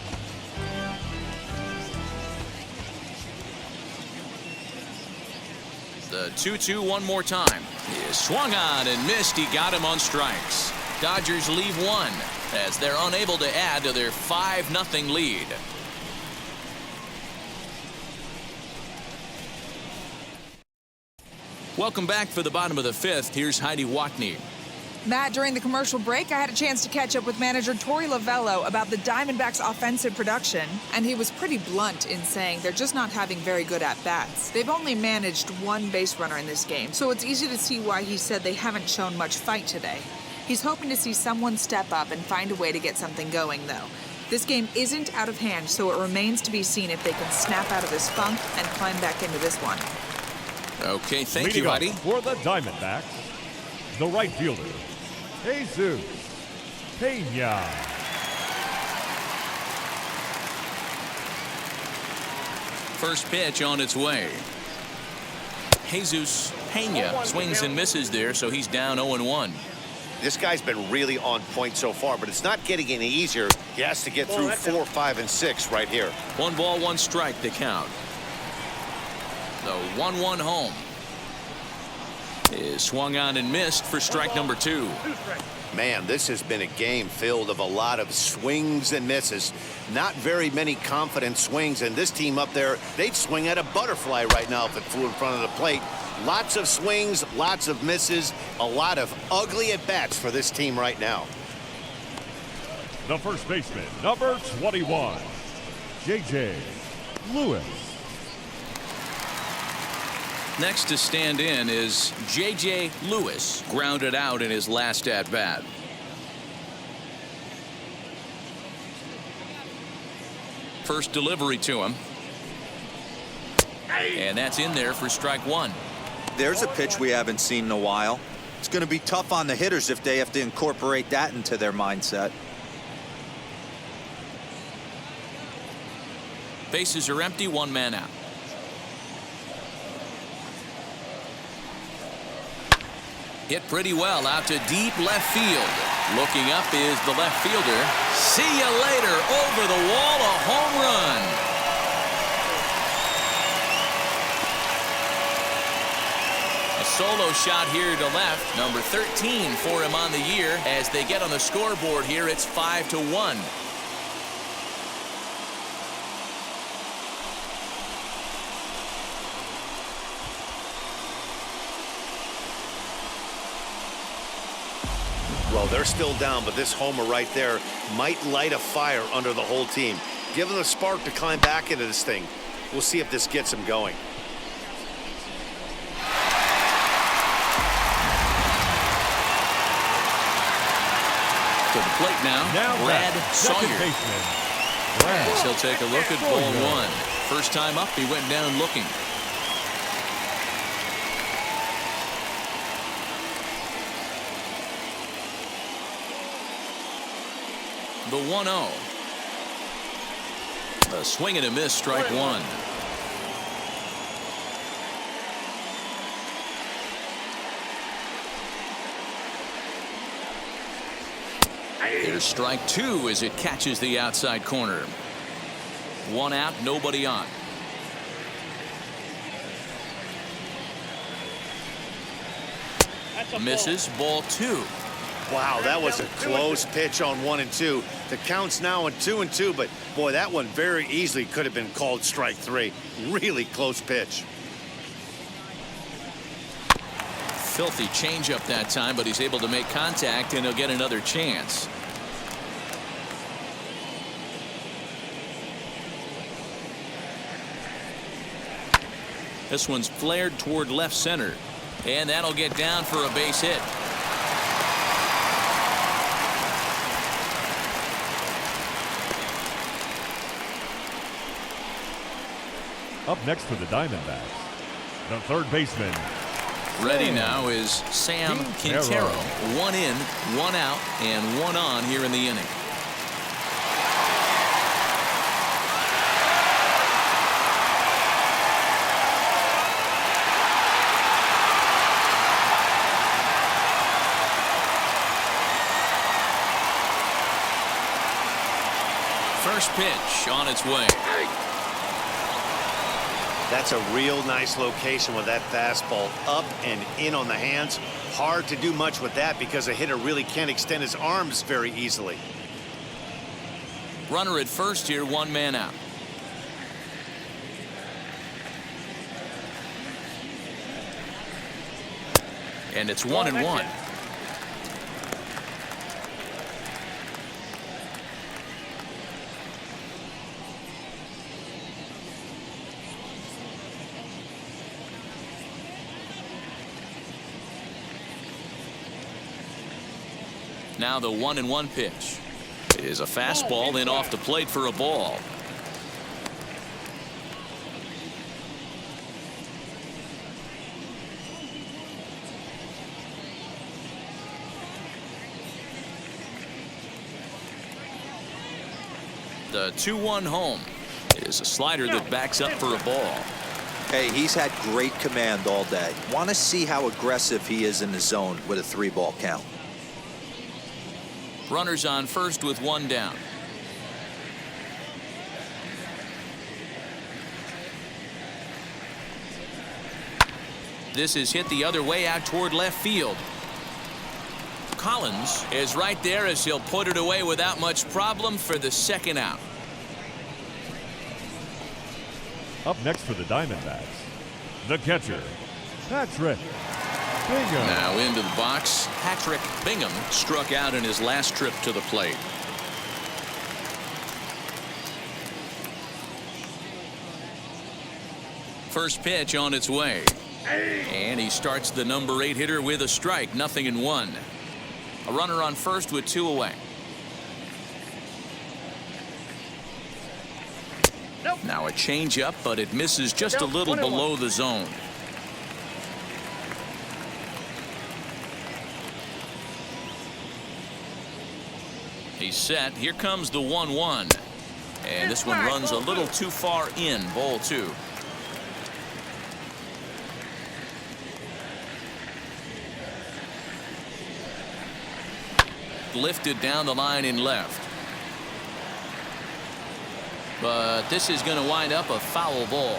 The 2-2 one more time. He swung on and missed. He got him on strikes. Dodgers leave 1 as they're unable to add to their 5-0 lead. Welcome back for the bottom of the 5th. Here's Heidi Watney. Matt, during the commercial break, I had a chance to catch up with manager Torey Lavello about the Diamondbacks' offensive production, and he was pretty blunt in saying they're just not having very good at-bats. They've only managed 1 base runner in this game, so it's easy to see why he said they haven't shown much fight today. He's hoping to see someone step up and find a way to get something going, though. This game isn't out of hand, so it remains to be seen if they can snap out of this funk and climb back into this one. Okay, thank Leading you, up Heidi. for the Diamondbacks, the right fielder, Jesus Pena. First pitch on its way. Jesus Pena swings and misses there, so he's down 0-1. This guy's been really on point so far, but it's not getting any easier. He has to get through 4, 5, and 6 right here. 1 ball, 1 strike to count. The 1-1 home is swung on and missed for strike number 2. Man, this has been a game filled of a lot of swings and misses. Not very many confident swings, and this team up there, they'd swing at a butterfly right now if it flew in front of the plate. Lots of swings, lots of misses, a lot of ugly at-bats for this team right now. The first baseman, number 21, J.J. Lewis. Next to stand in is J.J. Lewis, grounded out in his last at-bat. First delivery to him. And that's in there for strike 1. There's a pitch we haven't seen in a while. It's going to be tough on the hitters if they have to incorporate that into their mindset. Bases are empty, 1 man out. Hit pretty well out to deep left field. Looking up is the left fielder. See you later. Over the wall, a home run. A solo shot here to left. Number 13 for him on the year. As they get on the scoreboard here, it's 5-1. Well, they're still down, but this homer right there might light a fire under the whole team. Give them a spark to climb back into this thing. We'll see if this gets them going. To the plate now Brad Sawyer. Baseman, As he'll take a look at ball 1. First time up, he went down looking. The 1-0. A swing and a miss, strike 1. Here's strike 2 as it catches the outside corner. 1 out, nobody on. Misses. Ball 2. Wow, that was a close pitch on 1 and 2. The count's now on 2 and 2, but boy, that one very easily could have been called strike 3. Really close pitch. Filthy changeup that time, but he's able to make contact, and he'll get another chance. This one's flared toward left center, and that'll get down for a base hit. Up next for the Diamondbacks, the third baseman. Ready now is Sam Quintero. 1 in, 1 out, and 1 on here in the inning. First pitch on its way. That's a real nice location with that fastball up and in on the hands. Hard to do much with that because a hitter really can't extend his arms very easily. Runner at first here, 1 man out. And it's 1-1. Now the 1-1 pitch is a fastball in off the plate for a ball. The 2-1 home is a slider that backs up for a ball. Hey, he's had great command all day. Want to see how aggressive he is in the zone with a 3-ball count. Runners on first with 1 down. This is hit the other way out toward left field. Collins is right there as he'll put it away without much problem for the 2nd out. Up next for the Diamondbacks, the catcher, Patrick Bingham. Now into the box, Patrick Bingham struck out in his last trip to the plate. First pitch on its way. And he starts the number 8 hitter with a strike, 0-1. A runner on first with 2 away. Now a changeup, but it misses just a little below the zone. He's set. Here comes the 1-1. And this one runs a little too far in. Ball 2. Lifted down the line in left. But this is going to wind up a foul ball.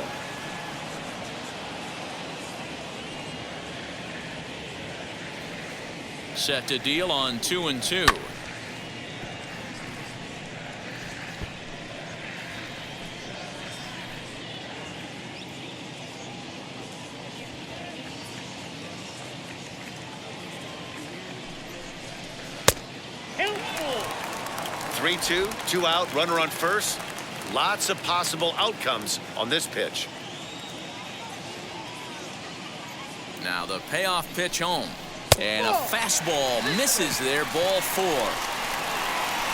Set to deal on 2-2. Helpful. 3-2, 2 out, runner on first. Lots of possible outcomes on this pitch. Now the payoff pitch home. And a fastball misses there. Ball 4.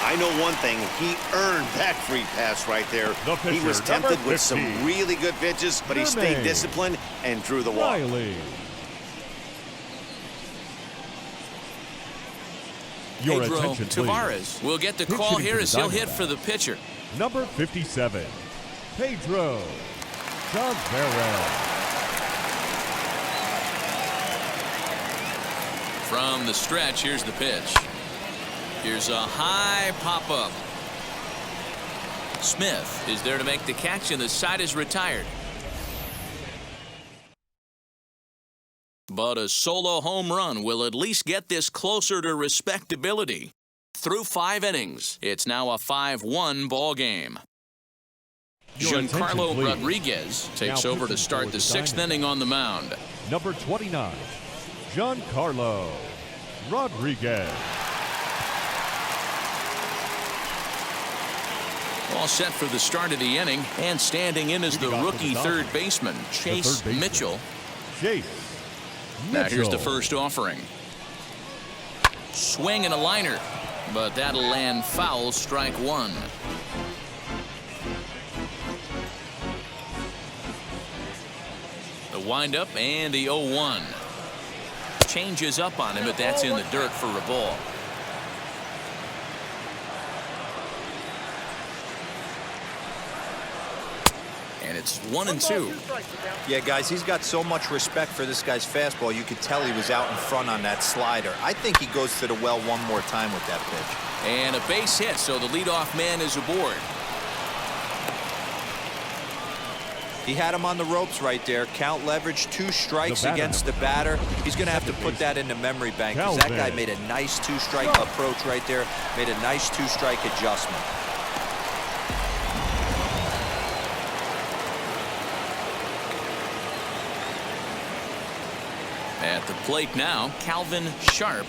I know one thing. He earned that free pass right there. Pitcher, He was tempted number with some 15. really good pitches, but he stayed Jernigan. disciplined and drew the walk. Riley. Your Pedro attention, please. Tavares will get the Pitch call hitting here for as the he'll hit Diamondbacks. for the pitcher. Number 57, Pedro Tavares. From the stretch, here's the pitch. Here's a high pop-up. Smith is there to make the catch, and the side is retired. but a solo home run will at least get this closer to respectability. Through 5 innings, it's now a 5-1 ball game. Your attention, Giancarlo please. Rodriguez takes Now over to pitching start for the the 6th inning on the mound. Number 29, Giancarlo Rodriguez. All set for the start of the inning, and standing in is the Leading off for rookie the third Dodgers, baseman, Chase baseman, Mitchell. Chase Now here's the Mitchell. first offering. Swing and a liner, but that'll land foul, strike 1. The windup and the 0-1. Changes up on him, but that's in the dirt for a ball. And it's 1-2. Yeah, guys, he's got so much respect for this guy's fastball. You could tell he was out in front on that slider. I think he goes to the well one more time with that pitch. And a base hit, so the leadoff man is aboard. He had him on the ropes right there. Count leverage, 2 strikes The batter. against the batter. He's going to have to put that in the memory bank because that guy made a nice 2-strike approach right there. Made a nice 2-strike adjustment. At the plate now, Calvin Sharp.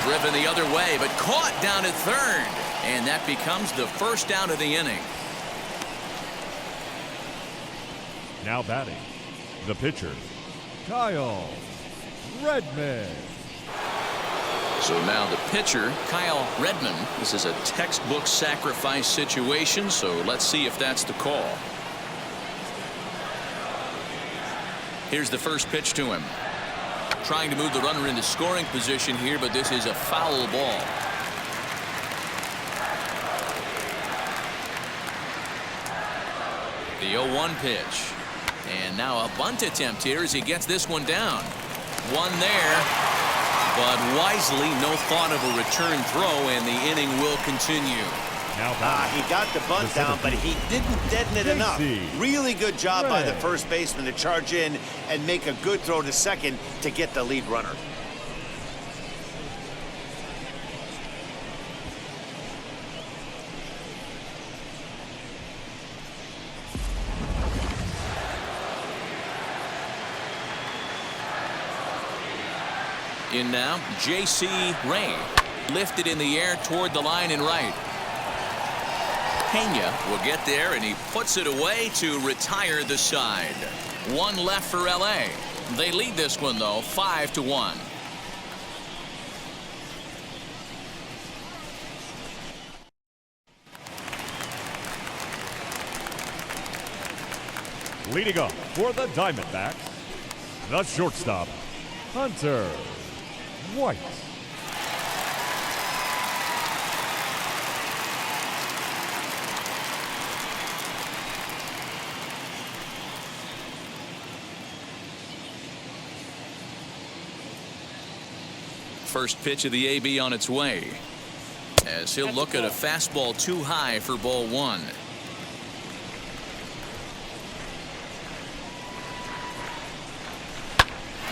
Driven the other way, but caught down at third. And that becomes the first down of the inning. Now batting, the pitcher, Kyle Redman. So now the pitcher, Kyle Redman. This is a textbook sacrifice situation, so let's see if that's the call. Here's the first pitch to him. Trying to move the runner into scoring position here, but this is a foul ball. The 0-1 pitch. And now a bunt attempt here as he gets this one down. One there, but wisely no thought of a return throw, and the inning will continue. Now batting, He got the bunt down, but he didn't deaden it enough. Casey Really good job by the Ray. first baseman to charge in and make a good throw to second to get the lead runner. In now, J.C. Ray. Lifted in the air toward the line and right. Pena will get there, and he puts it away to retire the side. One left for L.A. They lead this one, though, 5-1. leading up for the Diamondbacks, the shortstop, Hunter White. First pitch of the AB on its way, as he'll look at a fastball too high for ball 1.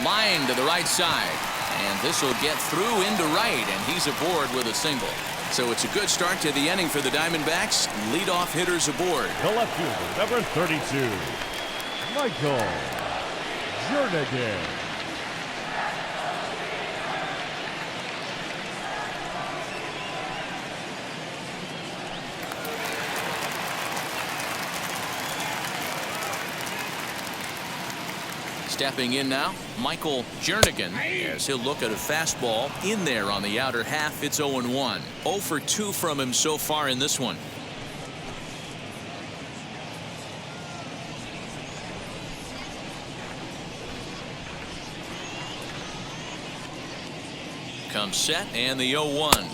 Line to the right side, and this will get through into right, and he's aboard with a single. So it's a good start to the inning for the Diamondbacks. Leadoff hitters aboard. The left fielder, number 32, Michael Jernigan. Stepping in now, Michael Jernigan, as he'll look at a fastball in there on the outer half. It's 0-1. 0 for 2 from him so far in this one. Comes set, and the 0-1.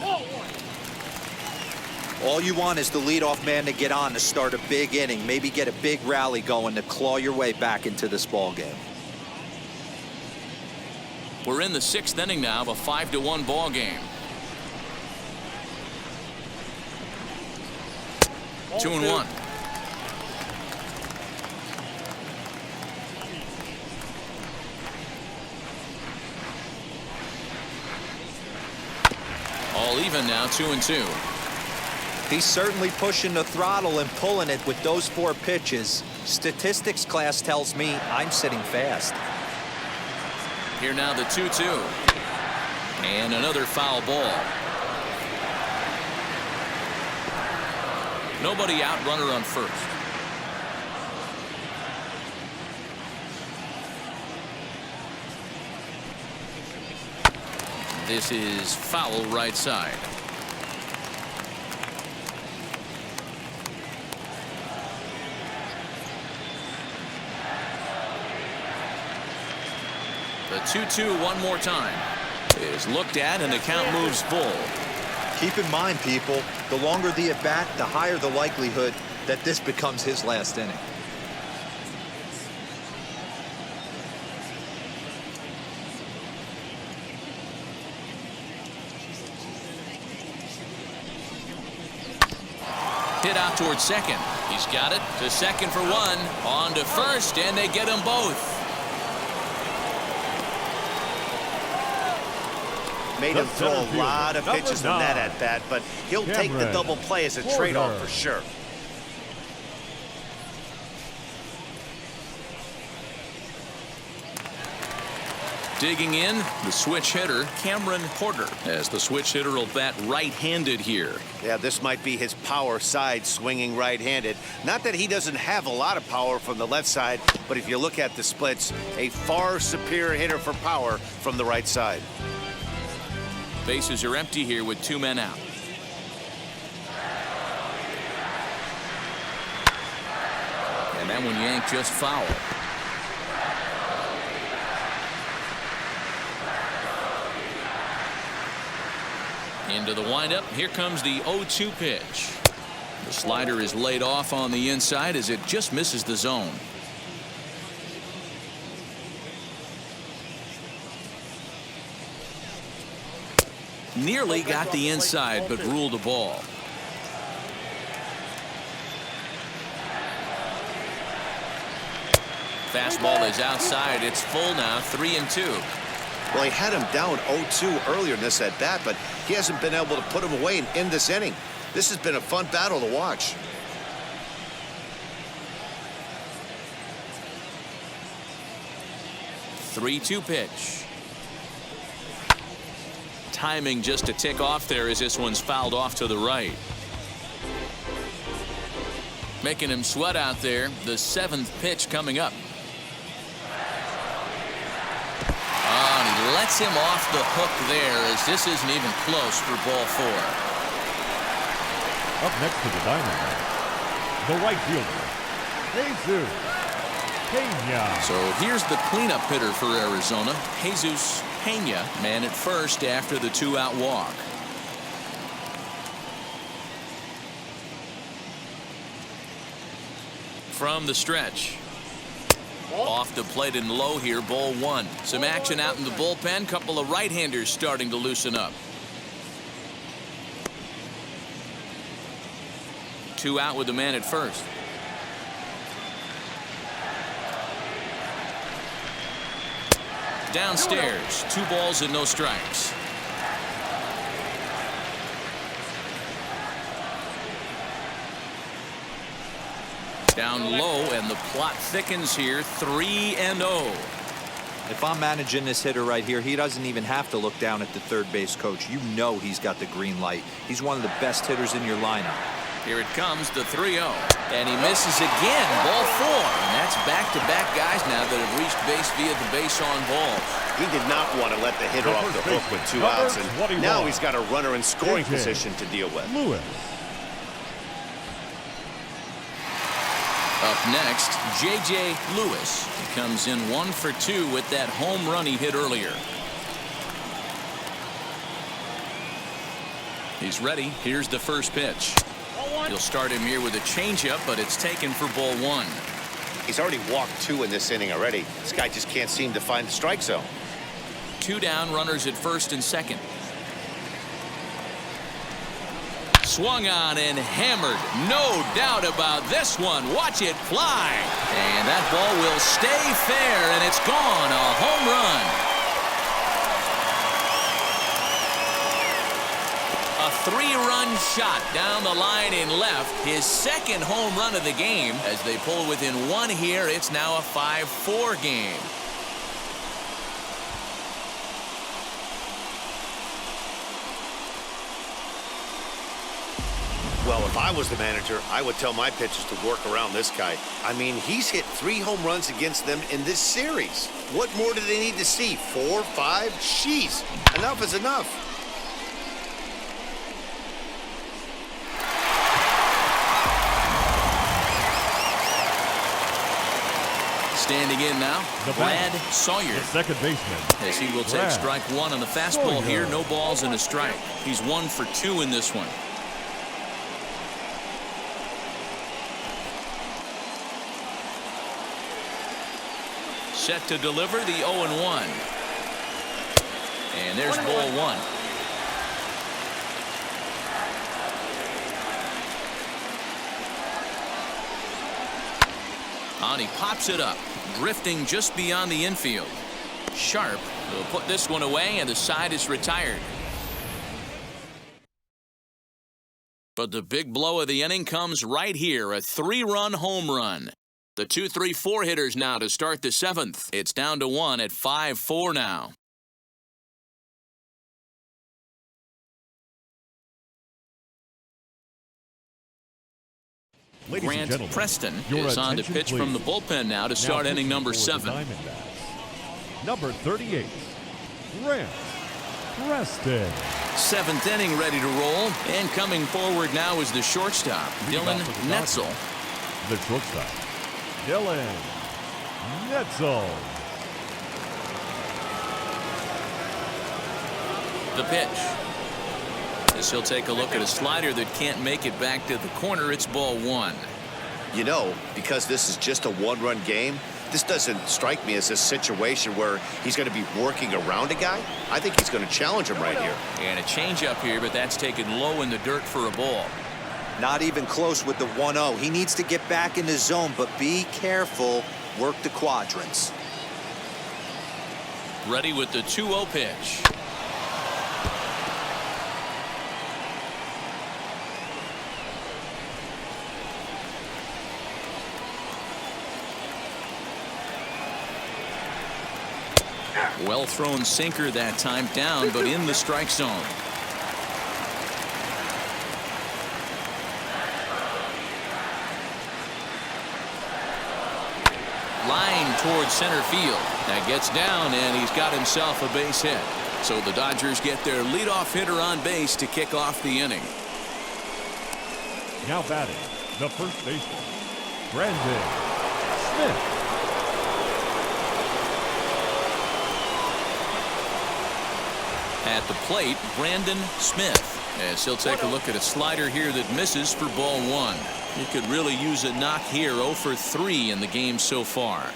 All you want is the leadoff man to get on to start a big inning, maybe get a big rally going to claw your way back into this ball game. We're in the 6th inning now of a 5-1 ball game. 2-1. even now, 2-2. He's certainly pushing the throttle and pulling it with those 4 pitches. Statistics class tells me I'm sitting fast. Here now the 2-2. And another foul ball. Nobody out, runner on first. This is foul right side. The 2-2 one more time is looked at, and the count moves full. Keep in mind, people, the longer the at bat, the higher the likelihood that this becomes his last inning. Hit out towards second. He's got it to second for one. On to first, and they get them both. Made him throw a lot of pitches in that at bat, but he'll take the double play as a trade-off for sure. Digging in, the switch hitter, Cameron Porter, as the switch hitter will bat right-handed here. Yeah, this might be his power side, swinging right-handed. Not that he doesn't have a lot of power from the left side, but if you look at the splits, a far superior hitter for power from the right side. Bases are empty here with 2 men out. And that one yanked just foul. Into the windup. Here comes the 0-2 pitch. The slider is laid off on the inside as it just misses the zone. Nearly got the inside, but ruled a ball. Fastball is outside. It's full now, 3-2. Well, he had him down 0-2 earlier in this at bat, but he hasn't been able to put him away in this inning. This has been a fun battle to watch. Three-two pitch. Timing just a tick off there as this one's fouled off to the right. Making him sweat out there. The 7th pitch coming up. And he lets him off the hook there as this isn't even close for ball 4. Up next to the Diamondbacks, the right fielder, Jesus Pena. So here's the cleanup hitter for Arizona, Jesus Pena, man at first after the 2-out walk. From the stretch. Off the plate and low here, ball 1. Some action out in the bullpen. Couple of right-handers starting to loosen up. 2 out with the man at first. Downstairs, 2 balls and no strikes. Down low, and the plot thickens here, 3-0. If I'm managing this hitter right here, he doesn't even have to look down at the third base coach. You know he's got the green light. He's one of the best hitters in your lineup. Here it comes, the 3-0. And he misses again, ball 4. And that's back-to-back guys now that have reached base via the base on balls. He did not want to let the hitter off the hook with 2 outs, and now he's got a runner in scoring position to deal with. Lewis. Up next, J.J. Lewis. He comes in 1 for 2 with that home run he hit earlier. He's ready. Here's the first pitch. He'll start him here with a changeup, but it's taken for ball 1. He's already walked 2 in this inning already. This guy just can't seem to find the strike zone. 2 down, runners at first and second. Swung on and hammered. No doubt about this one. Watch it fly. And that ball will stay fair, and it's gone. A home run. A three-run shot down the line in left. His second home run of the game. As they pull within one here, it's now a 5-4 game. Well, if I was the manager, I would tell my pitchers to work around this guy. I mean, he's hit 3 home runs against them in this series. What more do they need to see? 4, 5? Jeez, enough is enough. Standing in now, Brad Sawyer. The second baseman. As he will take strike one on the fastball here. No balls and a strike. He's 1 for 2 in this one. Set to deliver the 0-1. And there's ball 1. On he pops it up, drifting just beyond the infield. Sharp will put this one away, and the side is retired. But the big blow of the inning comes right here, a 3-run home run. The 2-3-4 hitters now to start the 7th. It's down to 1 at 5-4 now. Ladies and Grant gentlemen, Preston your is on to attention, pitch please. from the bullpen now to start inning number 7. Diamondbacks. Number 38, Grant Preston. 7th inning ready to roll. And coming forward now is the shortstop, Dylan Netzel. The shortstop, Dylan Netzel. The pitch. As he'll take a look at a slider that can't make it back to the corner. It's ball 1. You know, because this is just a one-run game, this doesn't strike me as a situation where he's going to be working around a guy. I think he's going to challenge him right here. And a changeup here, but that's taken low in the dirt for a ball. Not even close with the 1-0. He needs to get back in the zone, but be careful. Work the quadrants. Ready with the 2-0 pitch. Well thrown sinker that time, down, but in the strike zone. Line towards center field. That gets down, and he's got himself a base hit. So the Dodgers get their leadoff hitter on base to kick off the inning. Now batting, the first baseman, Brandon Smith. At the plate, Brandon Smith. As he'll take a look at a slider here that misses for ball 1. He could really use a knock here. 0 for 3 in the game so far.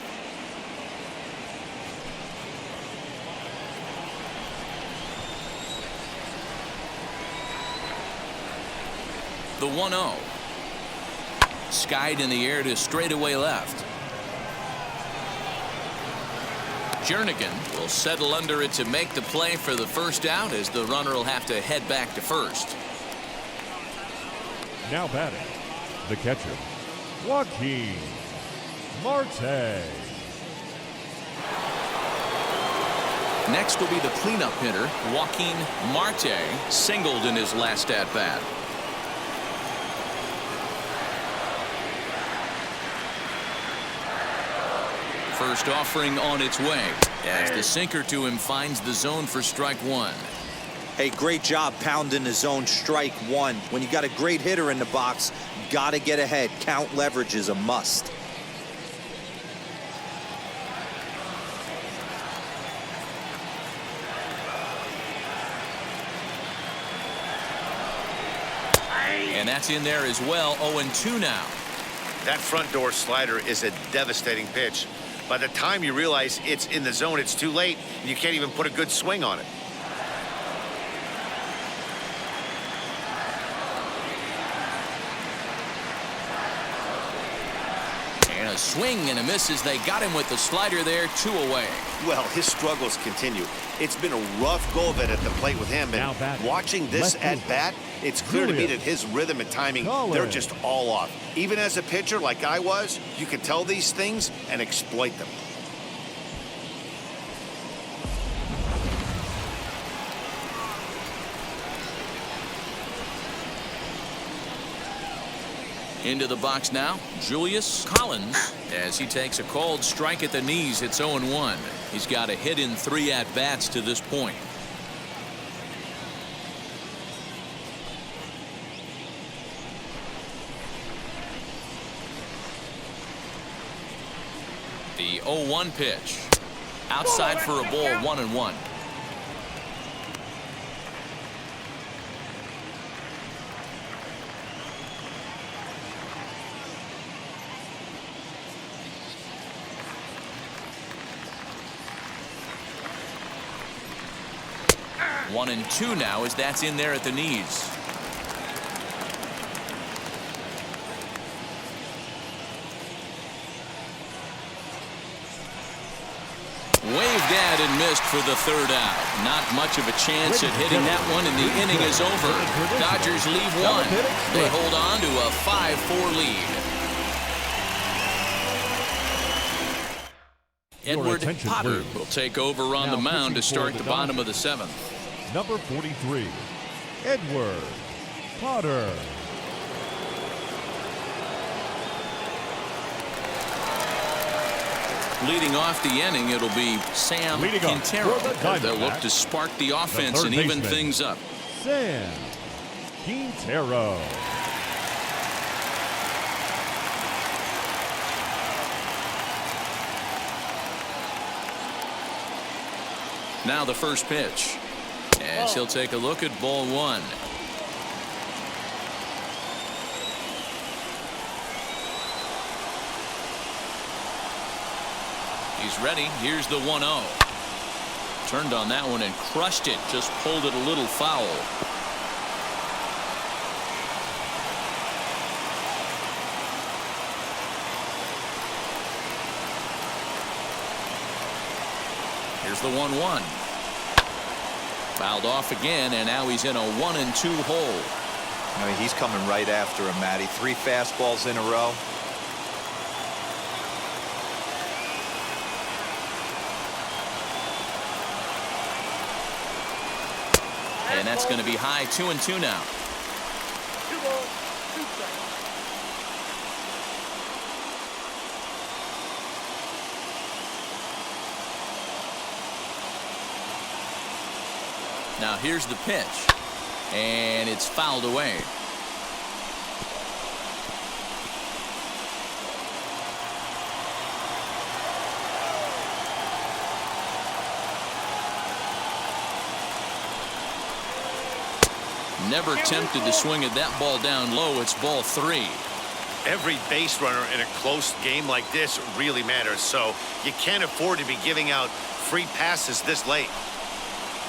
The 1-0. Skied in the air to straightaway left. Jernigan will settle under it to make the play for the first out, as the runner will have to head back to first. Now batting, the catcher, Joaquin Marte. Next will be the cleanup hitter, Joaquin Marte, singled in his last at-bat. First offering on its way, as the sinker to him finds the zone for strike 1. Hey, great job pounding the zone. Strike 1. When you got a great hitter in the box, got to get ahead. Count leverage is a must. And that's in there as well. 0-2 now. That front door slider is a devastating pitch. By the time you realize it's in the zone, it's too late. You can't even put a good swing on it. And a swing and a miss as they got him with the slider there, 2 away. Well, his struggles continue. It's been a rough go of it at the plate with him. And watching this at-bat, it's clear to me that his rhythm and timing, they're just all off. Even as a pitcher like I was, you can tell these things and exploit them. Into the box now, Julius Collins, as he takes a cold strike at the knees. It's 0-1. He's got a hit in 3 at-bats to this point. The 0-1 pitch. Outside for a ball, 1-1. One and 2 now as that's in there at the knees. Waved at and missed for the 3rd out. Not much of a chance at hitting that one, and the inning is over. Dodgers leave 1. They hold on to a 5-4 lead. Edward Potter will take over on the mound to start the bottom of the 7th. Number 43, Edward Potter. Leading off the inning, it'll be Sam Quintero. They'll look to spark the offense and even things up. Sam Quintero. Now the first pitch. As he'll take a look at ball 1. He's ready. Here's the 1-0. Turned on that one and crushed it. Just pulled it a little foul. Here's the 1-1. Fouled off again, and now he's in a 1-2 hole. I mean, he's coming right after him, Matty. 3 fastballs in a row. And that's going to be high, 2-2 now. 2 balls, 2 strikes. Now here's the pitch, and it's fouled away. Never tempted to swing at that ball down low. It's ball 3. Every base runner in a close game like this really matters, so you can't afford to be giving out free passes this late.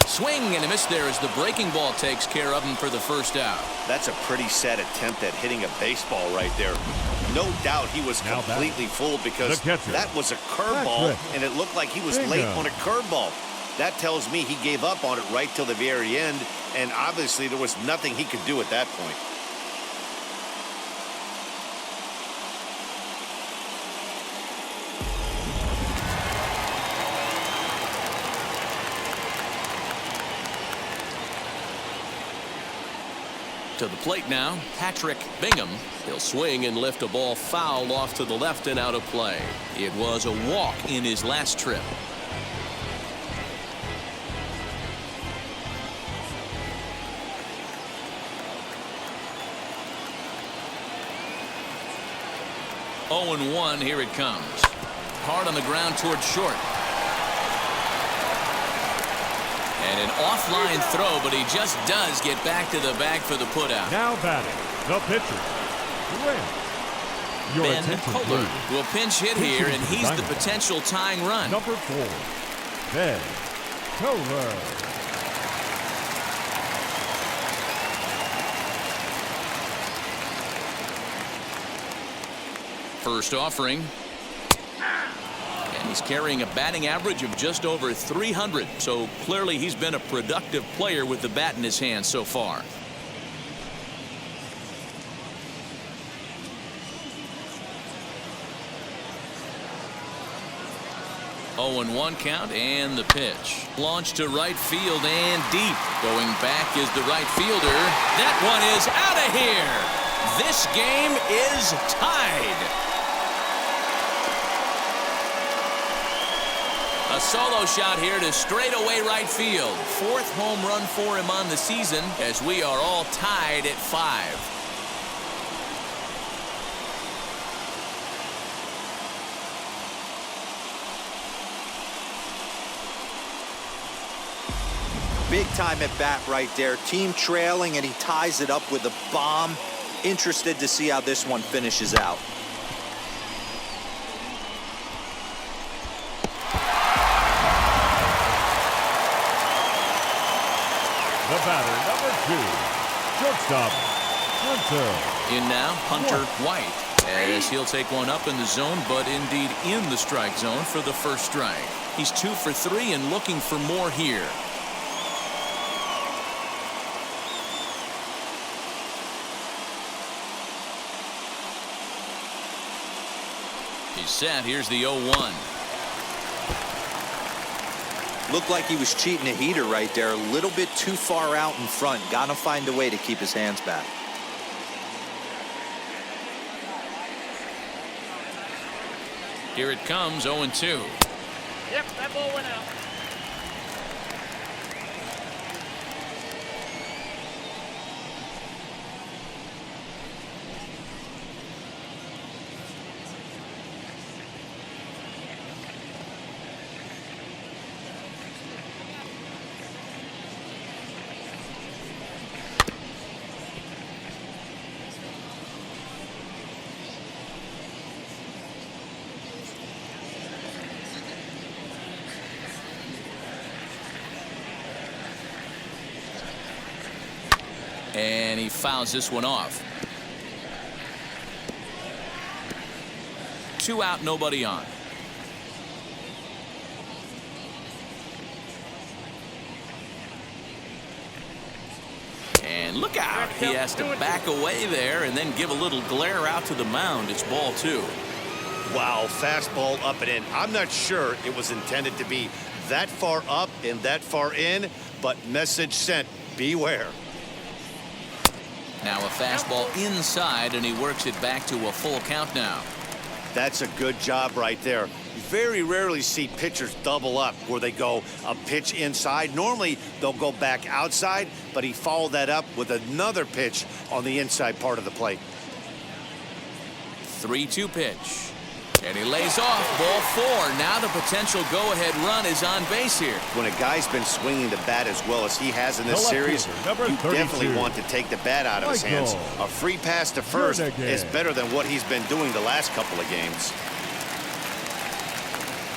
Swing and a miss there as the breaking ball takes care of him for the first out. That's a pretty sad attempt at hitting a baseball right there. No doubt he was completely fooled because that was a curveball, and it looked like he was late on a curveball. That tells me he gave up on it right till the very end, and obviously there was nothing he could do at that point. To the plate now, Patrick Bingham. He'll swing and lift a ball foul off to the left and out of play. It was a walk in his last trip. Oh, and 1, here it comes. Hard on the ground towards short. And an offline throw, but he just does get back to the bag for the putout. Now batting, the pitcher, Grant. Your Ben attention, Kohler please. will pinch hit here, and he's the Diamondbacks. potential tying run. Number 4, Ben Kohler. first offering. And he's carrying a batting average of just over 300. So clearly he's been a productive player with the bat in his hand so far. 0-1 count, and the pitch. Launched to right field and deep. Going back is the right fielder. That one is out of here. This game is tied. A solo shot here to straightaway right field. 4th home run for him on the season, as we are all tied at 5. Big time at bat right there. Team trailing, and he ties it up with a bomb. Interested to see how this one finishes out. The batter, number 2, shortstop, Hunter. In now, Hunter White, as he'll take one up in the zone, but indeed in the strike zone for the first strike. He's 2 for 3 and looking for more here. He's set. Here's the 0-1. Looked like he was cheating a heater right there. A little bit too far out in front. Gotta find a way to keep his hands back. Here it comes, 0-2. Yep, that ball went out. And he fouls this one off. 2 out, nobody on. And look out. He has to back away there and then give a little glare out to the mound. It's ball 2. Wow, fastball up and in. I'm not sure it was intended to be that far up and that far in, but message sent, beware. Now a fastball inside, and he works it back to a full count now. That's a good job right there. You very rarely see pitchers double up where they go a pitch inside. Normally they'll go back outside, but he followed that up with another pitch on the inside part of the plate. 3-2 pitch. And he lays off. Ball 4. Now the potential go-ahead run is on base here. When a guy's been swinging the bat as well as he has in this series, you definitely want to take the bat out of his hands. A free pass to first is better than what he's been doing the last couple of games.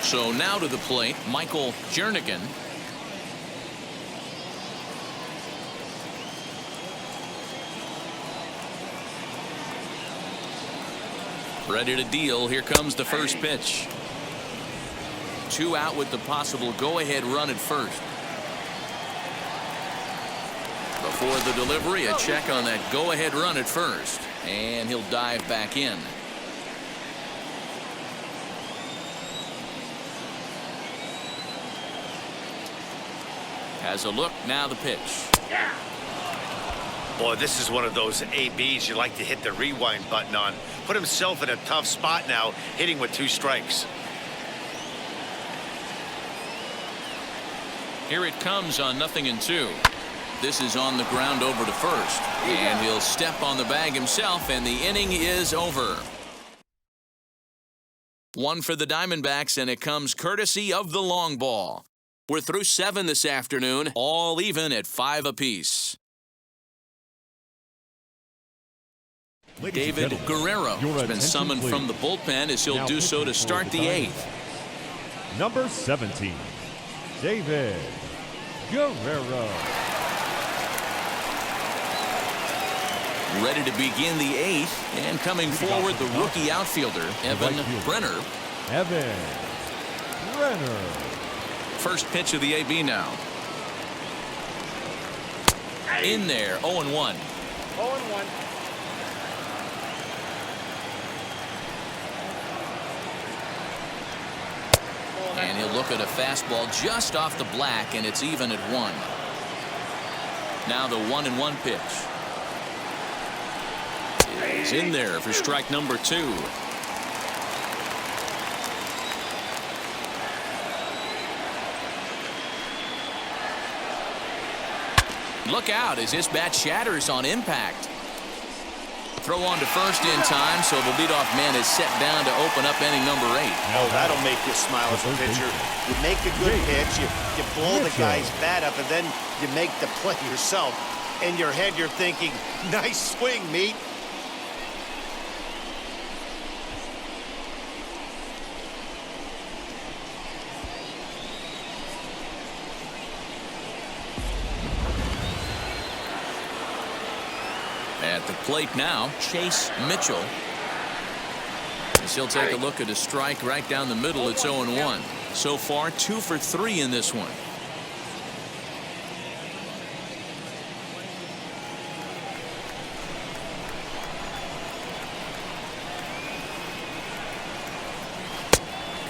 So now to the plate, Michael Jernigan. Ready to deal. Here comes the first pitch. 2 out with the possible go-ahead run at first. Before the delivery, a check on that go-ahead run at first. And he'll dive back in. Has a look. Now the pitch. Boy, this is one of those ABs you like to hit the rewind button on. Put himself in a tough spot now, hitting with 2 strikes. Here it comes on 0-2. This is on the ground over to first. And he'll step on the bag himself, and the inning is over. 1 for the Diamondbacks, and it comes courtesy of the long ball. We're through 7 this afternoon, all even at 5 apiece. David Guerrero has been summoned from the bullpen, as he'll do so to start the 8th. Number 17, David Guerrero. Ready to begin the 8th, and coming forward, the rookie outfielder, Evan Brenner. Evan Brenner. First pitch of the AB now. In there, 0-1. 0-1. And he'll look at a fastball just off the black, and it's even at 1. Now the 1-1 pitch. It's in there for strike number 2. Look out as this bat shatters on impact. Throw on to first in time, so the leadoff man is set down to open up inning number 8. Oh, that'll make you smile as a pitcher. You make a good pitch, you blow the guy's bat up, and then you make the play yourself. In your head, you're thinking, nice swing, meat. At the plate now, Chase Mitchell. As he'll take a look at a strike right down the middle. It's 0-1. So far, 2 for 3 in this one.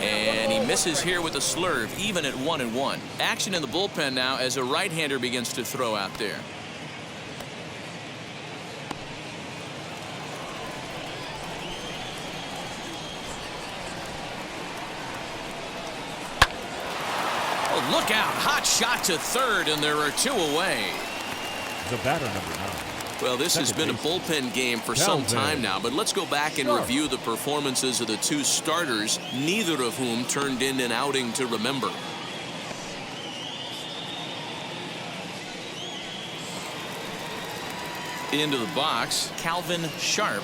And he misses here with a slurve, even at 1-1. Action in the bullpen now as a right-hander begins to throw out there. Look out, hot shot to third, and there are 2 away. The batter, number 9. Well, this has been a bullpen game for some time now, but let's go back and review the performances of the 2 starters, neither of whom turned in an outing to remember. Into the box, Calvin Sharp.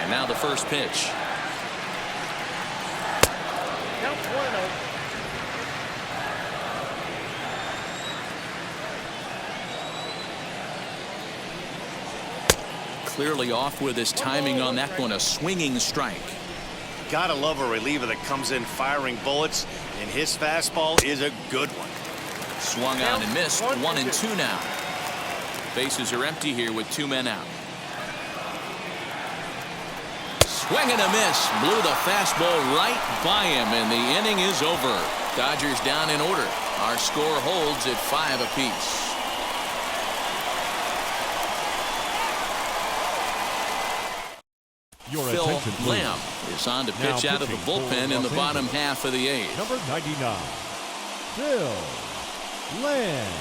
Now the first pitch. Count 1-0. Clearly off with his timing on that one, a swinging strike. Gotta love a reliever that comes in firing bullets, and his fastball is a good one. Swung out and missed. 1-2 now. Bases are empty here with 2 men out. Swing and a miss. Blew the fastball right by him, and the inning is over. Dodgers down in order. Our score holds at 5 apiece. Phil Lamb is on to pitch out of the bullpen in the bottom half of the 8th. Number 99, Phil Lamb.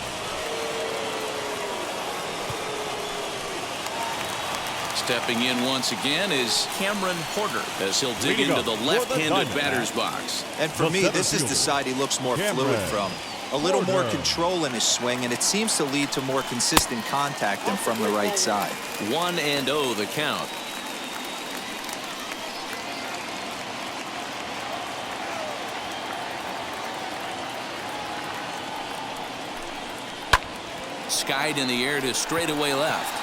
Stepping in once again is Cameron Porter as he'll dig into the left-handed batter's box. And for me, this is the side he looks more fluid from. A little more control in his swing, and it seems to lead to more consistent contact than from the right side. 1-0 the count. Skied in the air to straightaway left.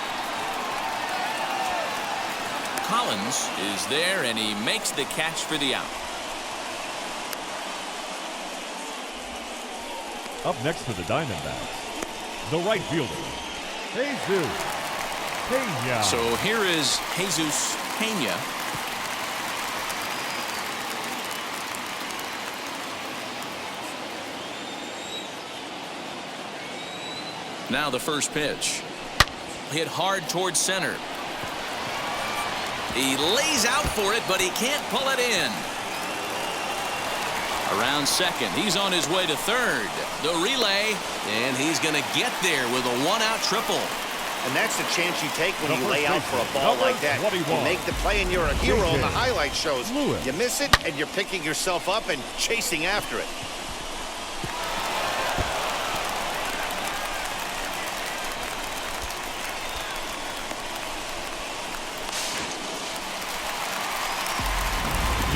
Collins is there, and he makes the catch for the out. Up next for the Diamondbacks, the right fielder, Jesus Pena. So here is Jesus Pena. Now the first pitch. Hit hard towards center. He lays out for it, but he can't pull it in. Around second, he's on his way to third. The relay, and he's going to get there with a 1-out triple. And that's the chance you take when you lay out for a ball like that. You make the play and you're a hero in the highlight shows. You miss it and you're picking yourself up and chasing after it.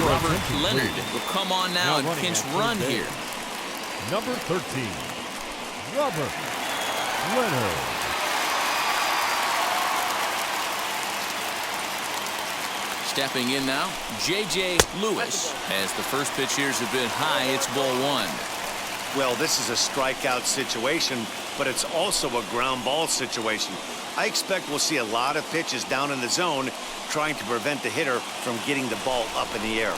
Robert Leonard will come on now and pinch run here. Number 13, Robert Brenner. Stepping in now, J.J. Lewis. As the first pitch here is a bit high, it's ball one. Well, this is a strikeout situation, but it's also a ground ball situation. I expect we'll see a lot of pitches down in the zone trying to prevent the hitter from getting the ball up in the air.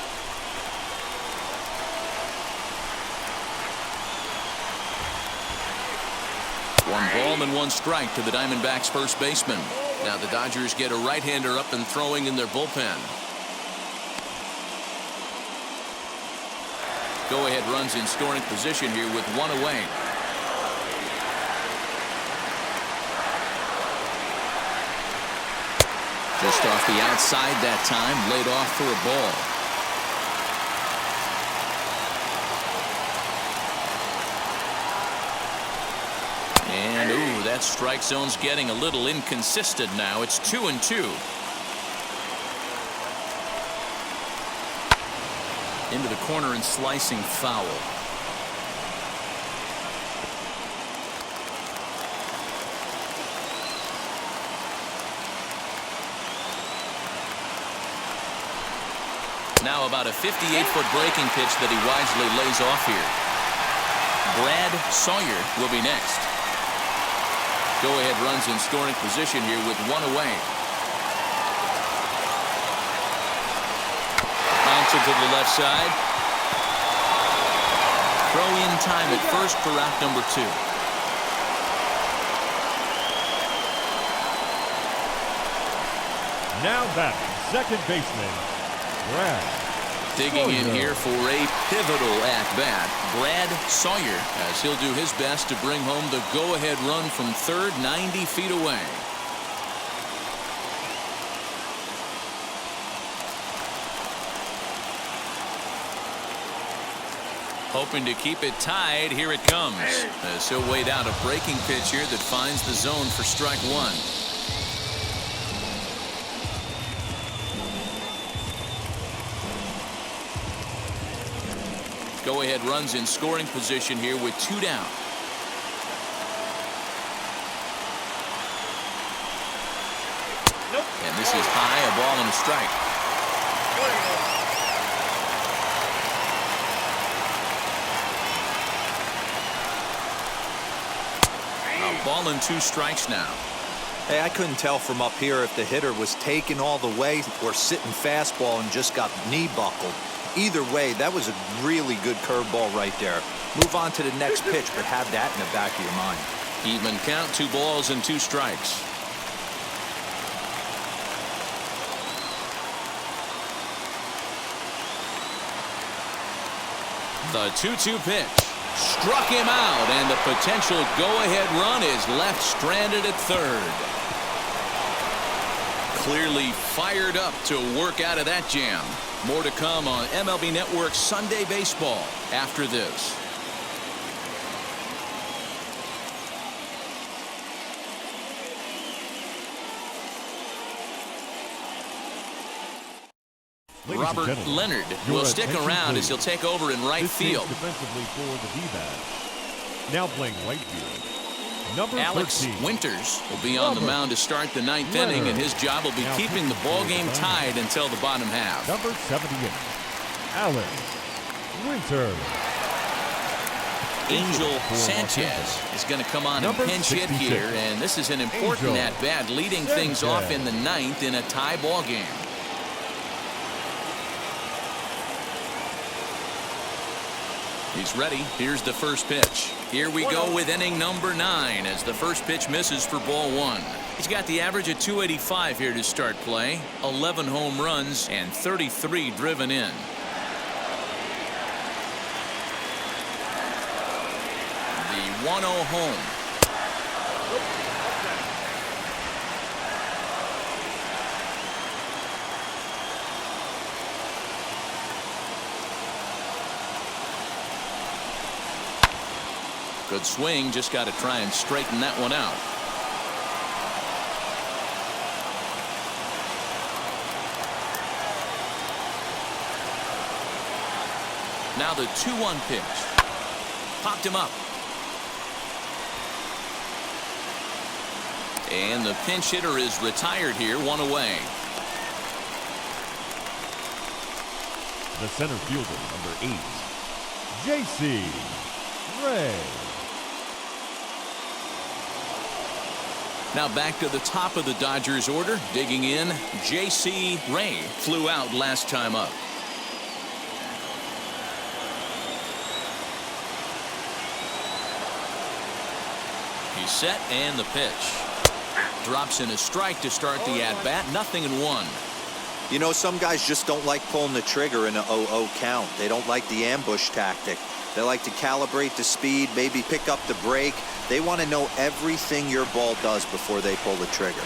One ball and one strike to the Diamondbacks first baseman. Now the Dodgers get a right-hander up and throwing in their bullpen. Go-ahead runs in scoring position here with one away. Just off the outside that time, laid off for a ball. And ooh, that strike zone's getting a little inconsistent now. It's 2-2. Into the corner and slicing foul. Now about a 58-foot breaking pitch that he wisely lays off here. Brad Sawyer will be next. Go-ahead runs in scoring position here with one away. To the left side. Throw in time at first for out number 2. Now batting, second baseman, Brad Digging Sawyer. in here for a pivotal at-bat, Brad Sawyer, as he'll do his best to bring home the go-ahead run from third, 90 feet away. Hoping to keep it tied. Here it comes. As he'll wait out a breaking pitch here that finds the zone for strike one. Go-ahead runs in scoring position here with 2 down. And this is high, a ball and a strike. A ball and 2 strikes now. Hey, I couldn't tell from up here if the hitter was taking all the way or sitting fastball and just got knee buckled. Either way, that was a really good curveball right there. Move on to the next pitch, but have that in the back of your mind. Even count, 2 balls and 2 strikes. The 2-2 pitch. Struck him out, and the potential go-ahead run is left stranded at third. Clearly fired up to work out of that jam. More to come on MLB Network's Sunday Baseball after this. Robert Leonard will stick around as he'll take over in right field. Defensively for the D-backs. Now playing right field. Number Alex 13. Winters will be on the mound to start the 9th inning, and his job will be keeping the ball game tied until the bottom half. Number 78, Alex Winters. Angel Sanchez is going to come on and pinch hit here, and this is an important at-bat, leading things off in the 9th in a tie ball game. He's ready. Here's the first pitch. Here we go with inning number 9 as the first pitch misses for ball 1. He's got the average of 285 here to start play. 11 home runs and 33 driven in. The 1-0 home. Good swing, just got to try and straighten that one out. Now the 2-1 pitch. Popped him up. And the pinch hitter is retired here, 1 away. The center fielder, number 8, J.C. Ray. Now back to the top of the Dodgers order. Digging in, J.C. Ray flew out last time up. He's set, and the pitch. Drops in a strike to start the at-bat. 0-1. You know, some guys just don't like pulling the trigger in a 0-0 count. They don't like the ambush tactic. They like to calibrate the speed, maybe pick up the break. They want to know everything your ball does before they pull the trigger.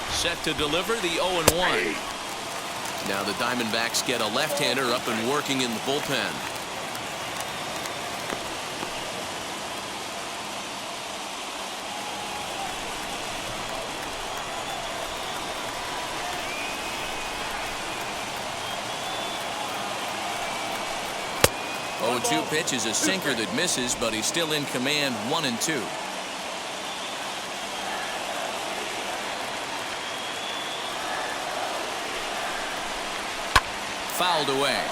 Set to deliver the 0-1. Now the Diamondbacks get a left-hander up and working in the bullpen. The 0-2 pitch is a sinker that misses, but he's still in command. 1-2. Fouled away.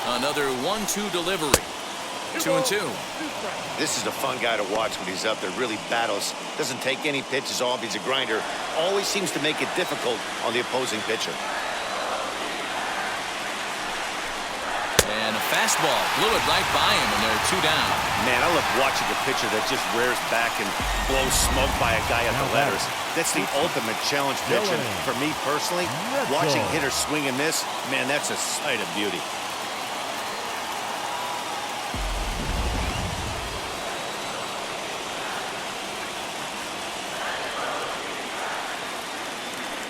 Another 1-2 delivery. 2-2. This is a fun guy to watch when he's up there. Really battles. Doesn't take any pitches off. He's a grinder. Always seems to make it difficult on the opposing pitcher. And a fastball blew it right by him, and they're 2 down. Man, I love watching a pitcher that just rears back and blows smoke by a guy at the letters. That's the ultimate challenge pitch. And for me personally, watching hitters swing and miss, man, that's a sight of beauty.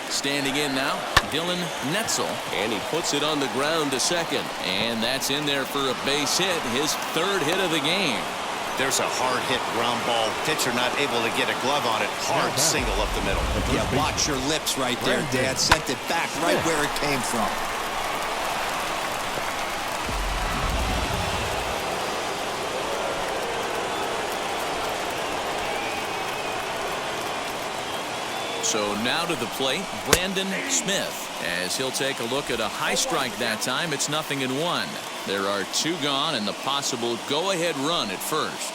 Standing in now, Dylan Netzel, and he puts it on the ground to second, and that's in there for a base hit, his 3rd hit of the game. There's a hard hit ground ball. Pitcher not able to get a glove on it. Hard single up the middle. Yeah, watch your lips right there, Dad. Sent it back right where it came from. So now to the plate, Brandon Smith, as he'll take a look at a high strike that time. It's 0-1. There are 2 gone and the possible go-ahead run at first.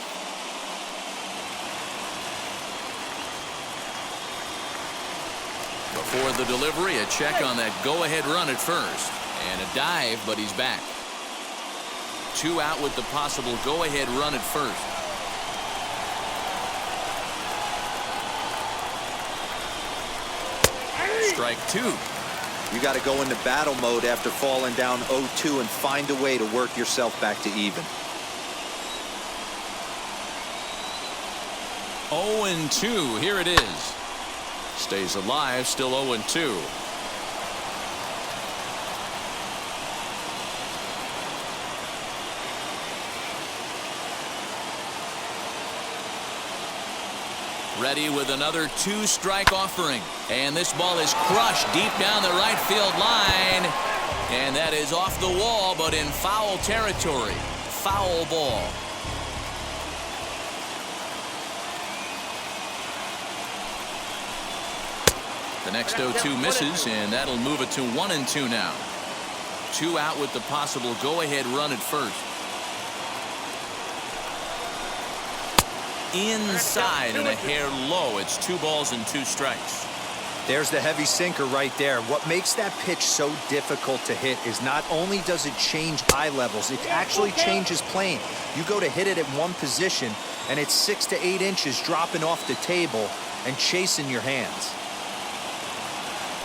Before the delivery, a check on that go-ahead run at first. And a dive, but he's back. 2 out with the possible go-ahead run at first. Strike 2. You got to go into battle mode after falling down 0-2 and find a way to work yourself back to even. 0-2. Here it is. Stays alive, still 0-2. Ready with another 2-strike offering. And this ball is crushed deep down the right field line. And that is off the wall, but in foul territory. Foul ball. The next 0-2 misses, and that'll move it to 1-2 now. 2 out with the possible go-ahead run at first. Inside and a hair low. It's 2 balls and 2 strikes. There's the heavy sinker right there. What makes that pitch so difficult to hit is not only does it change eye levels, it actually changes plane. You go to hit it at one position, and it's 6 to 8 inches dropping off the table and chasing your hands.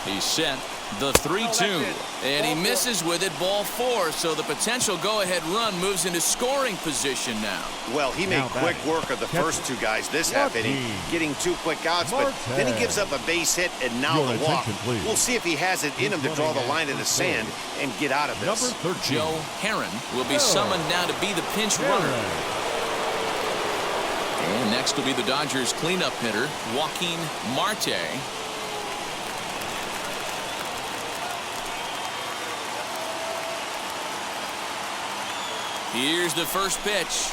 He's set. The 3-2, and he misses with it, ball 4, so the potential go-ahead run moves into scoring position now. Well, he made quick work of the first 2 guys this half inning, getting 2 quick outs, but then he gives up a base hit and now the walk. We'll see if he has it in him to draw the line in the sand and get out of this. Joe Herron will be summoned now to be the pinch runner. And next will be the Dodgers cleanup hitter, Joaquin Marte. Here's the first pitch.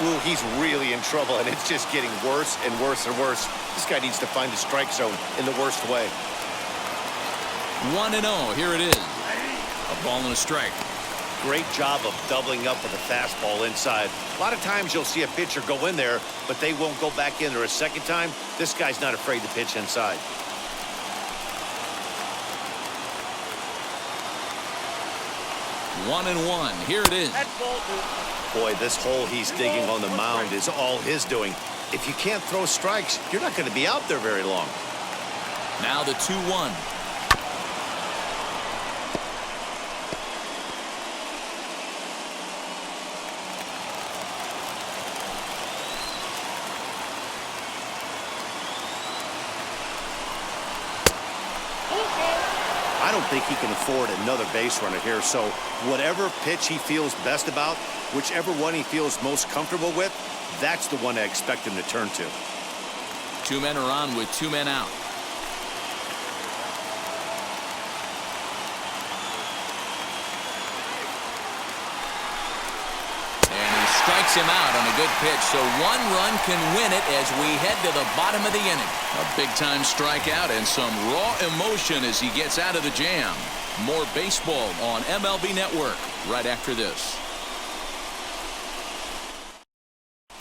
Ooh, he's really in trouble, and it's just getting worse and worse and worse. This guy needs to find the strike zone in the worst way. 1-0. Here it is. A ball and a strike. Great job of doubling up with a fastball inside. A lot of times you'll see a pitcher go in there, but they won't go back in there a second time. This guy's not afraid to pitch inside. One and one. Here it is. Boy, this hole he's digging on the mound is all his doing. If you can't throw strikes, you're not going to be out there very long. Now the 2-1. I don't think he can afford another base runner here, so whatever pitch he feels best about, whichever one he feels most comfortable with, that's the one I expect him to turn to. 2 men are on with 2 men out. And he strikes him out on a good pitch, so 1 run can win it as we head to the bottom of the inning. A big-time strikeout and some raw emotion as he gets out of the jam. More baseball on MLB Network right after this.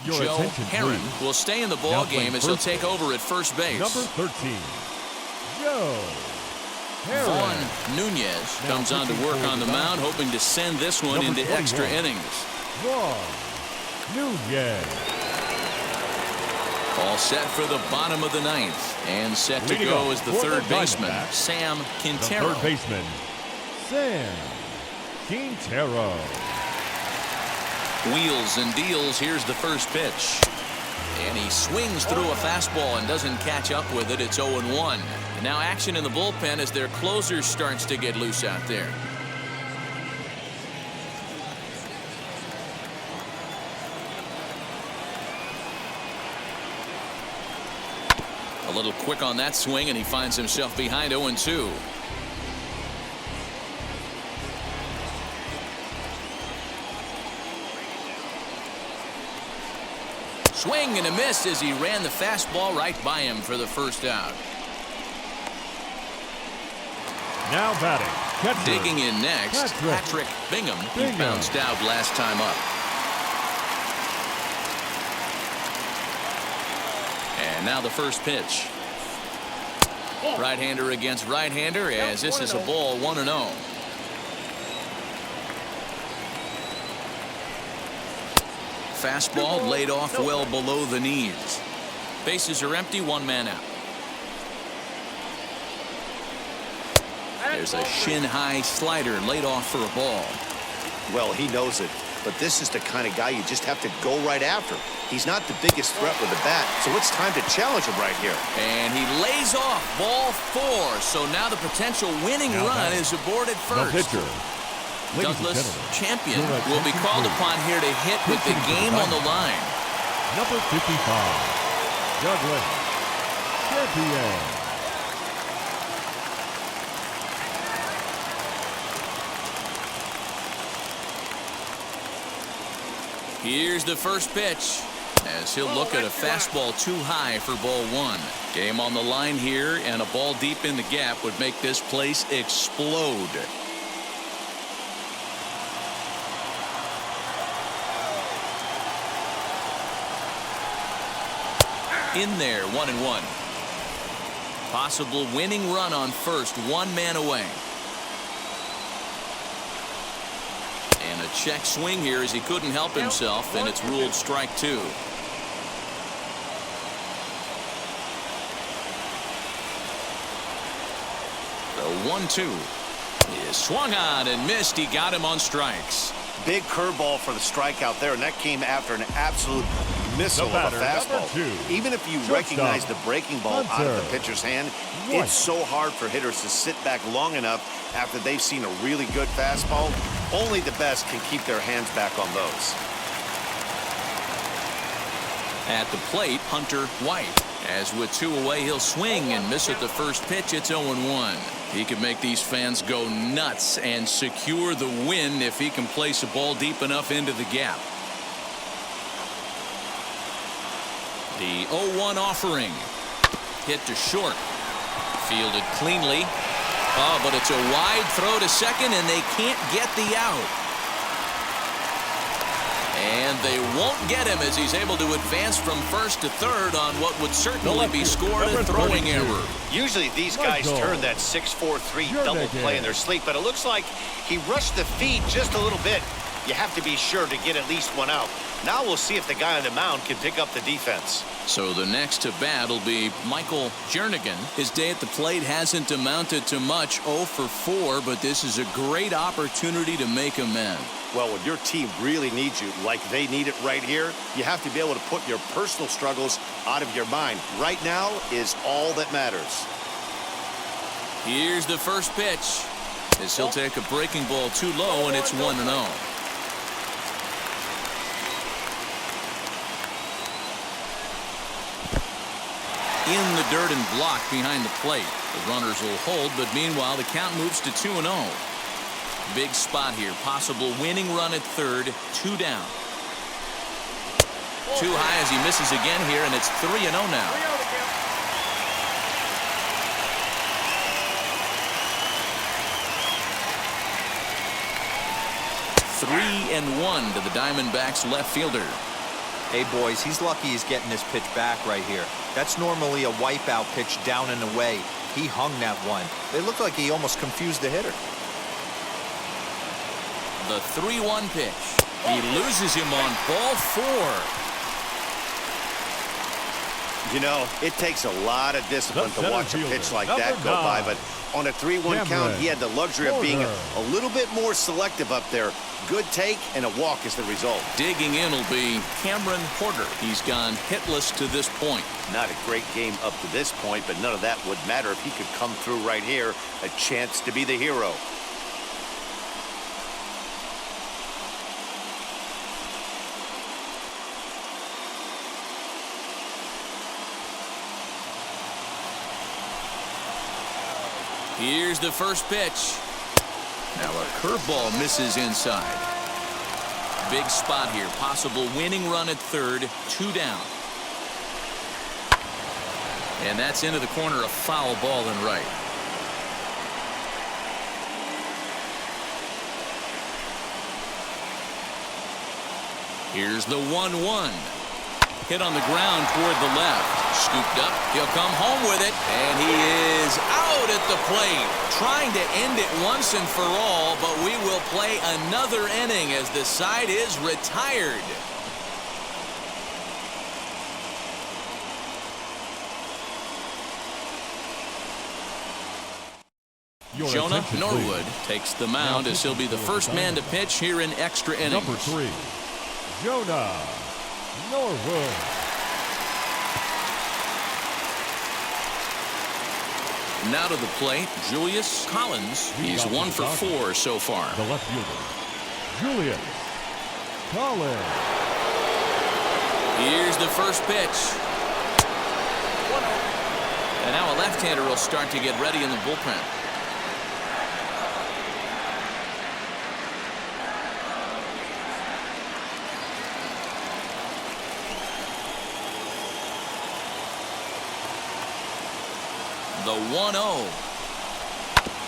Your Joe attention, Herron please. will stay in the Now ball playing game as he'll first take over at first base. Number 13, Joe Herron. Juan Nunez Now comes on to pitching work for on the the mound, hoping to send this one Number into extra 21. innings. Juan Nunez. All set for the bottom of the 9th. And set to Leading go off is the for the third baseman, Diamondbacks, Sam The Quintero. third baseman, Sam Quintero. Wheels and deals. Here's the first pitch. And he swings through a fastball and doesn't catch up with it. It's 0-1. And now action in the bullpen as their closer starts to get loose out there. A little quick on that swing, and he finds himself behind 0-2. Swing and a miss as he ran the fastball right by him for the first out. Now batting, catcher. Digging in next, Patrick Bingham. He bounced out last time up. And now the first pitch. Right-hander against right-hander as this is a ball 1-0. Fastball laid off well below the knees. Bases are empty, 1 man out. There's a shin-high slider laid off for a ball. Well, he knows it, but this is the kind of guy you just have to go right after. He's not the biggest threat with the bat, so it's time to challenge him right here. And he lays off ball 4, so now the potential winning run is aboarded first. The pitcher. Ladies and Douglas gentlemen, Champion your will be attention, called please. upon here to hit with the Pitching for game the on the line. Number 55, Douglas Champion. Here's the first pitch as he'll look at a fastball too high for ball 1. Game on the line here, and a ball deep in the gap would make this place explode. In there, 1-1. Possible winning run on first, 1 man away. And a check swing here as he couldn't help himself, and it's ruled strike 2. The 1-2 is swung on and missed. He got him on strikes. Big curveball for the strikeout there, and that came after an absolute missile of a batter, fastball. number 2, Even if you shortstop, recognize the breaking ball out of the Hunter. pitcher's hand, White. it's so hard for hitters to sit back long enough after they've seen a really good fastball. Only the best can keep their hands back on those. At the plate, Hunter White. As with 2 away, he'll swing and miss at the first pitch. It's 0-1. He could make these fans go nuts and secure the win if he can place a ball deep enough into the gap. The 0-1 offering. Hit to short. Fielded cleanly. Oh, but it's a wide throw to second, and they can't get the out. And they won't get him as he's able to advance from first to third on what would certainly be scored a throwing error. Usually these guys turn that 6-4-3 double play in their sleep, but it looks like he rushed the feet just a little bit. You have to be sure to get at least one out. Now we'll see if the guy on the mound can pick up the defense. So the next to bat will be Michael Jernigan. His day at the plate hasn't amounted to much, 0 for 4, but this is a great opportunity to make amends. Well, when your team really needs you, like they need it right here, you have to be able to put your personal struggles out of your mind. Right now is all that matters. Here's the first pitch. As he'll take a breaking ball too low, and it's 1-0. In the dirt and blocked behind the plate. The runners will hold, but meanwhile the count moves to 2-0. Big spot here. Possible winning run at third. 2 down. Too high as he misses again here, and it's 3-0 now. 3-1 to the Diamondbacks left fielder. Hey, boys, he's lucky he's getting this pitch back right here. That's normally a wipeout pitch down and away. He hung that one. It looked like he almost confused the hitter. The 3-1 pitch. He loses him on ball 4. You know, it takes a lot of discipline to watch a pitch like that go by, but on a 3-1 count, he had the luxury of being a little bit more selective up there. Good take and a walk is the result. Digging in will be Cameron Porter. He's gone hitless to this point. Not a great game up to this point, but none of that would matter if he could come through right here. A chance to be the hero. Here's the first pitch. Now a curveball misses inside. Big spot here. Possible winning run at third. 2 down. And that's into the corner. A foul ball and right. Here's the 1-1. Hit on the ground toward the left. Scooped up. He'll come home with it. And he is out at the plate. Trying to end it once and for all, but we will play another inning as the side is retired. Jonah Norwood takes the mound as he'll be the first man to pitch here in extra innings. Number 3, Jonah Norwood. Now to the plate, Julius Collins. He's 1 for 4 so far. The left fielder, Julius Collins. Here's the first pitch. And now a left-hander will start to get ready in the bullpen. The 1-0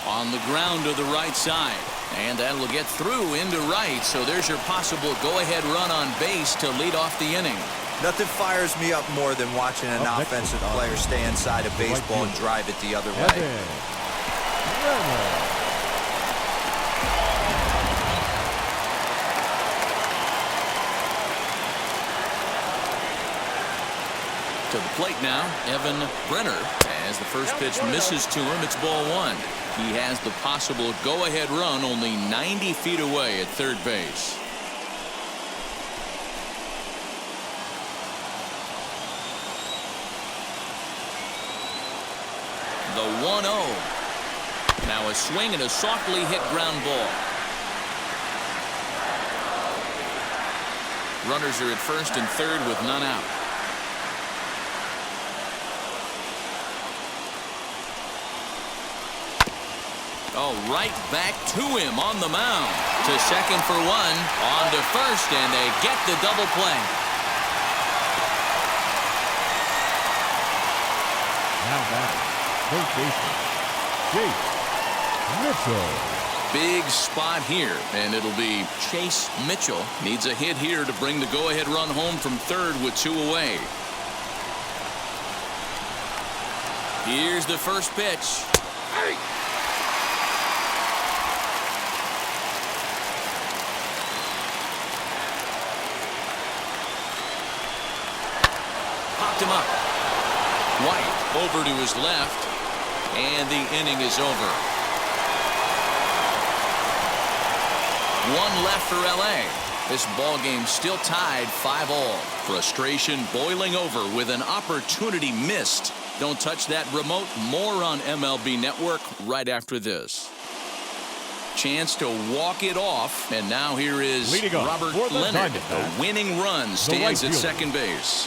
on the ground to the right side, and that will get through into right. So there's your possible go-ahead run on base to lead off the inning. Nothing fires me up more than watching an offensive player stay inside a baseball and drive it the other way. To the plate now, Evan Brenner. As the first pitch misses to him, it's ball 1. He has the possible go-ahead run only 90 feet away at third base. The 1-0. Now a swing and a softly hit ground ball. Runners are at first and third with none out. Oh, right back to him on the mound. To second for one, on to first, and they get the double play. Now back, first baseman, Chase Mitchell. Big spot here, and it'll be Chase Mitchell. Needs a hit here to bring the go-ahead run home from third with 2 away. Here's the first pitch. Hey. Popped him up. White over to his left, and the inning is over. 1 left for LA. This ball game still tied 5-all. Frustration boiling over with an opportunity missed. Don't touch that remote. More on MLB Network right after this. Chance to walk it off, and now here is Robert Leonard. The winning run stands at second base.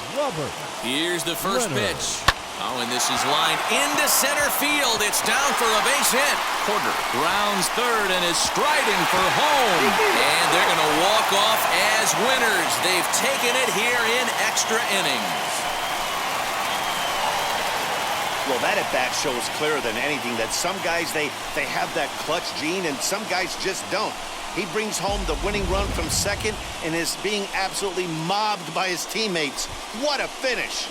Here's the first pitch. Oh, and this is lined into center field. It's down for a base hit. Porter rounds third and is striding for home. And they're going to walk off as winners. They've taken it here in extra innings. Well, that at-bat shows clearer than anything that some guys, they have that clutch gene and some guys just don't. He brings home the winning run from second and is being absolutely mobbed by his teammates. What a finish.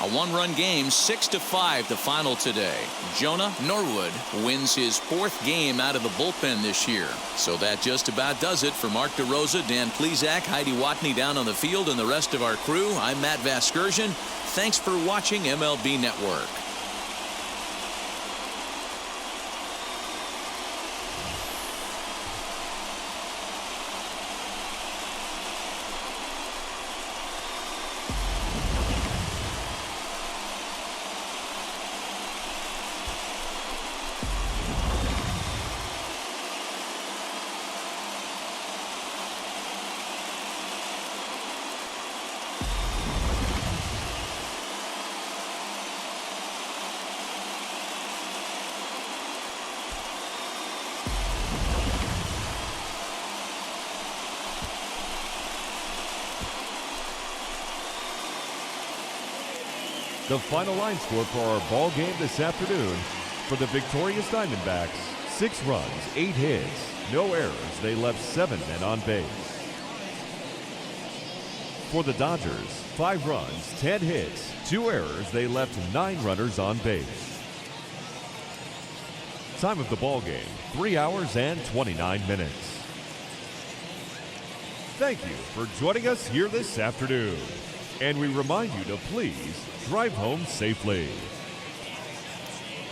A 1-run game, 6-5 the final today. Jonah Norwood wins his 4th game out of the bullpen this year. So that just about does it for Mark DeRosa, Dan Plesac, Heidi Watney down on the field, and the rest of our crew. I'm Matt Vasgersian. Thanks for watching MLB Network. The final line score for our ball game this afternoon: for the victorious Diamondbacks, 6 runs, 8 hits, no errors. They left 7 men on base. For the Dodgers, 5 runs, 10 hits, 2 errors. They left 9 runners on base. Time of the ball game, 3 hours and 29 minutes. Thank you for joining us here this afternoon. And we remind you to please drive home safely.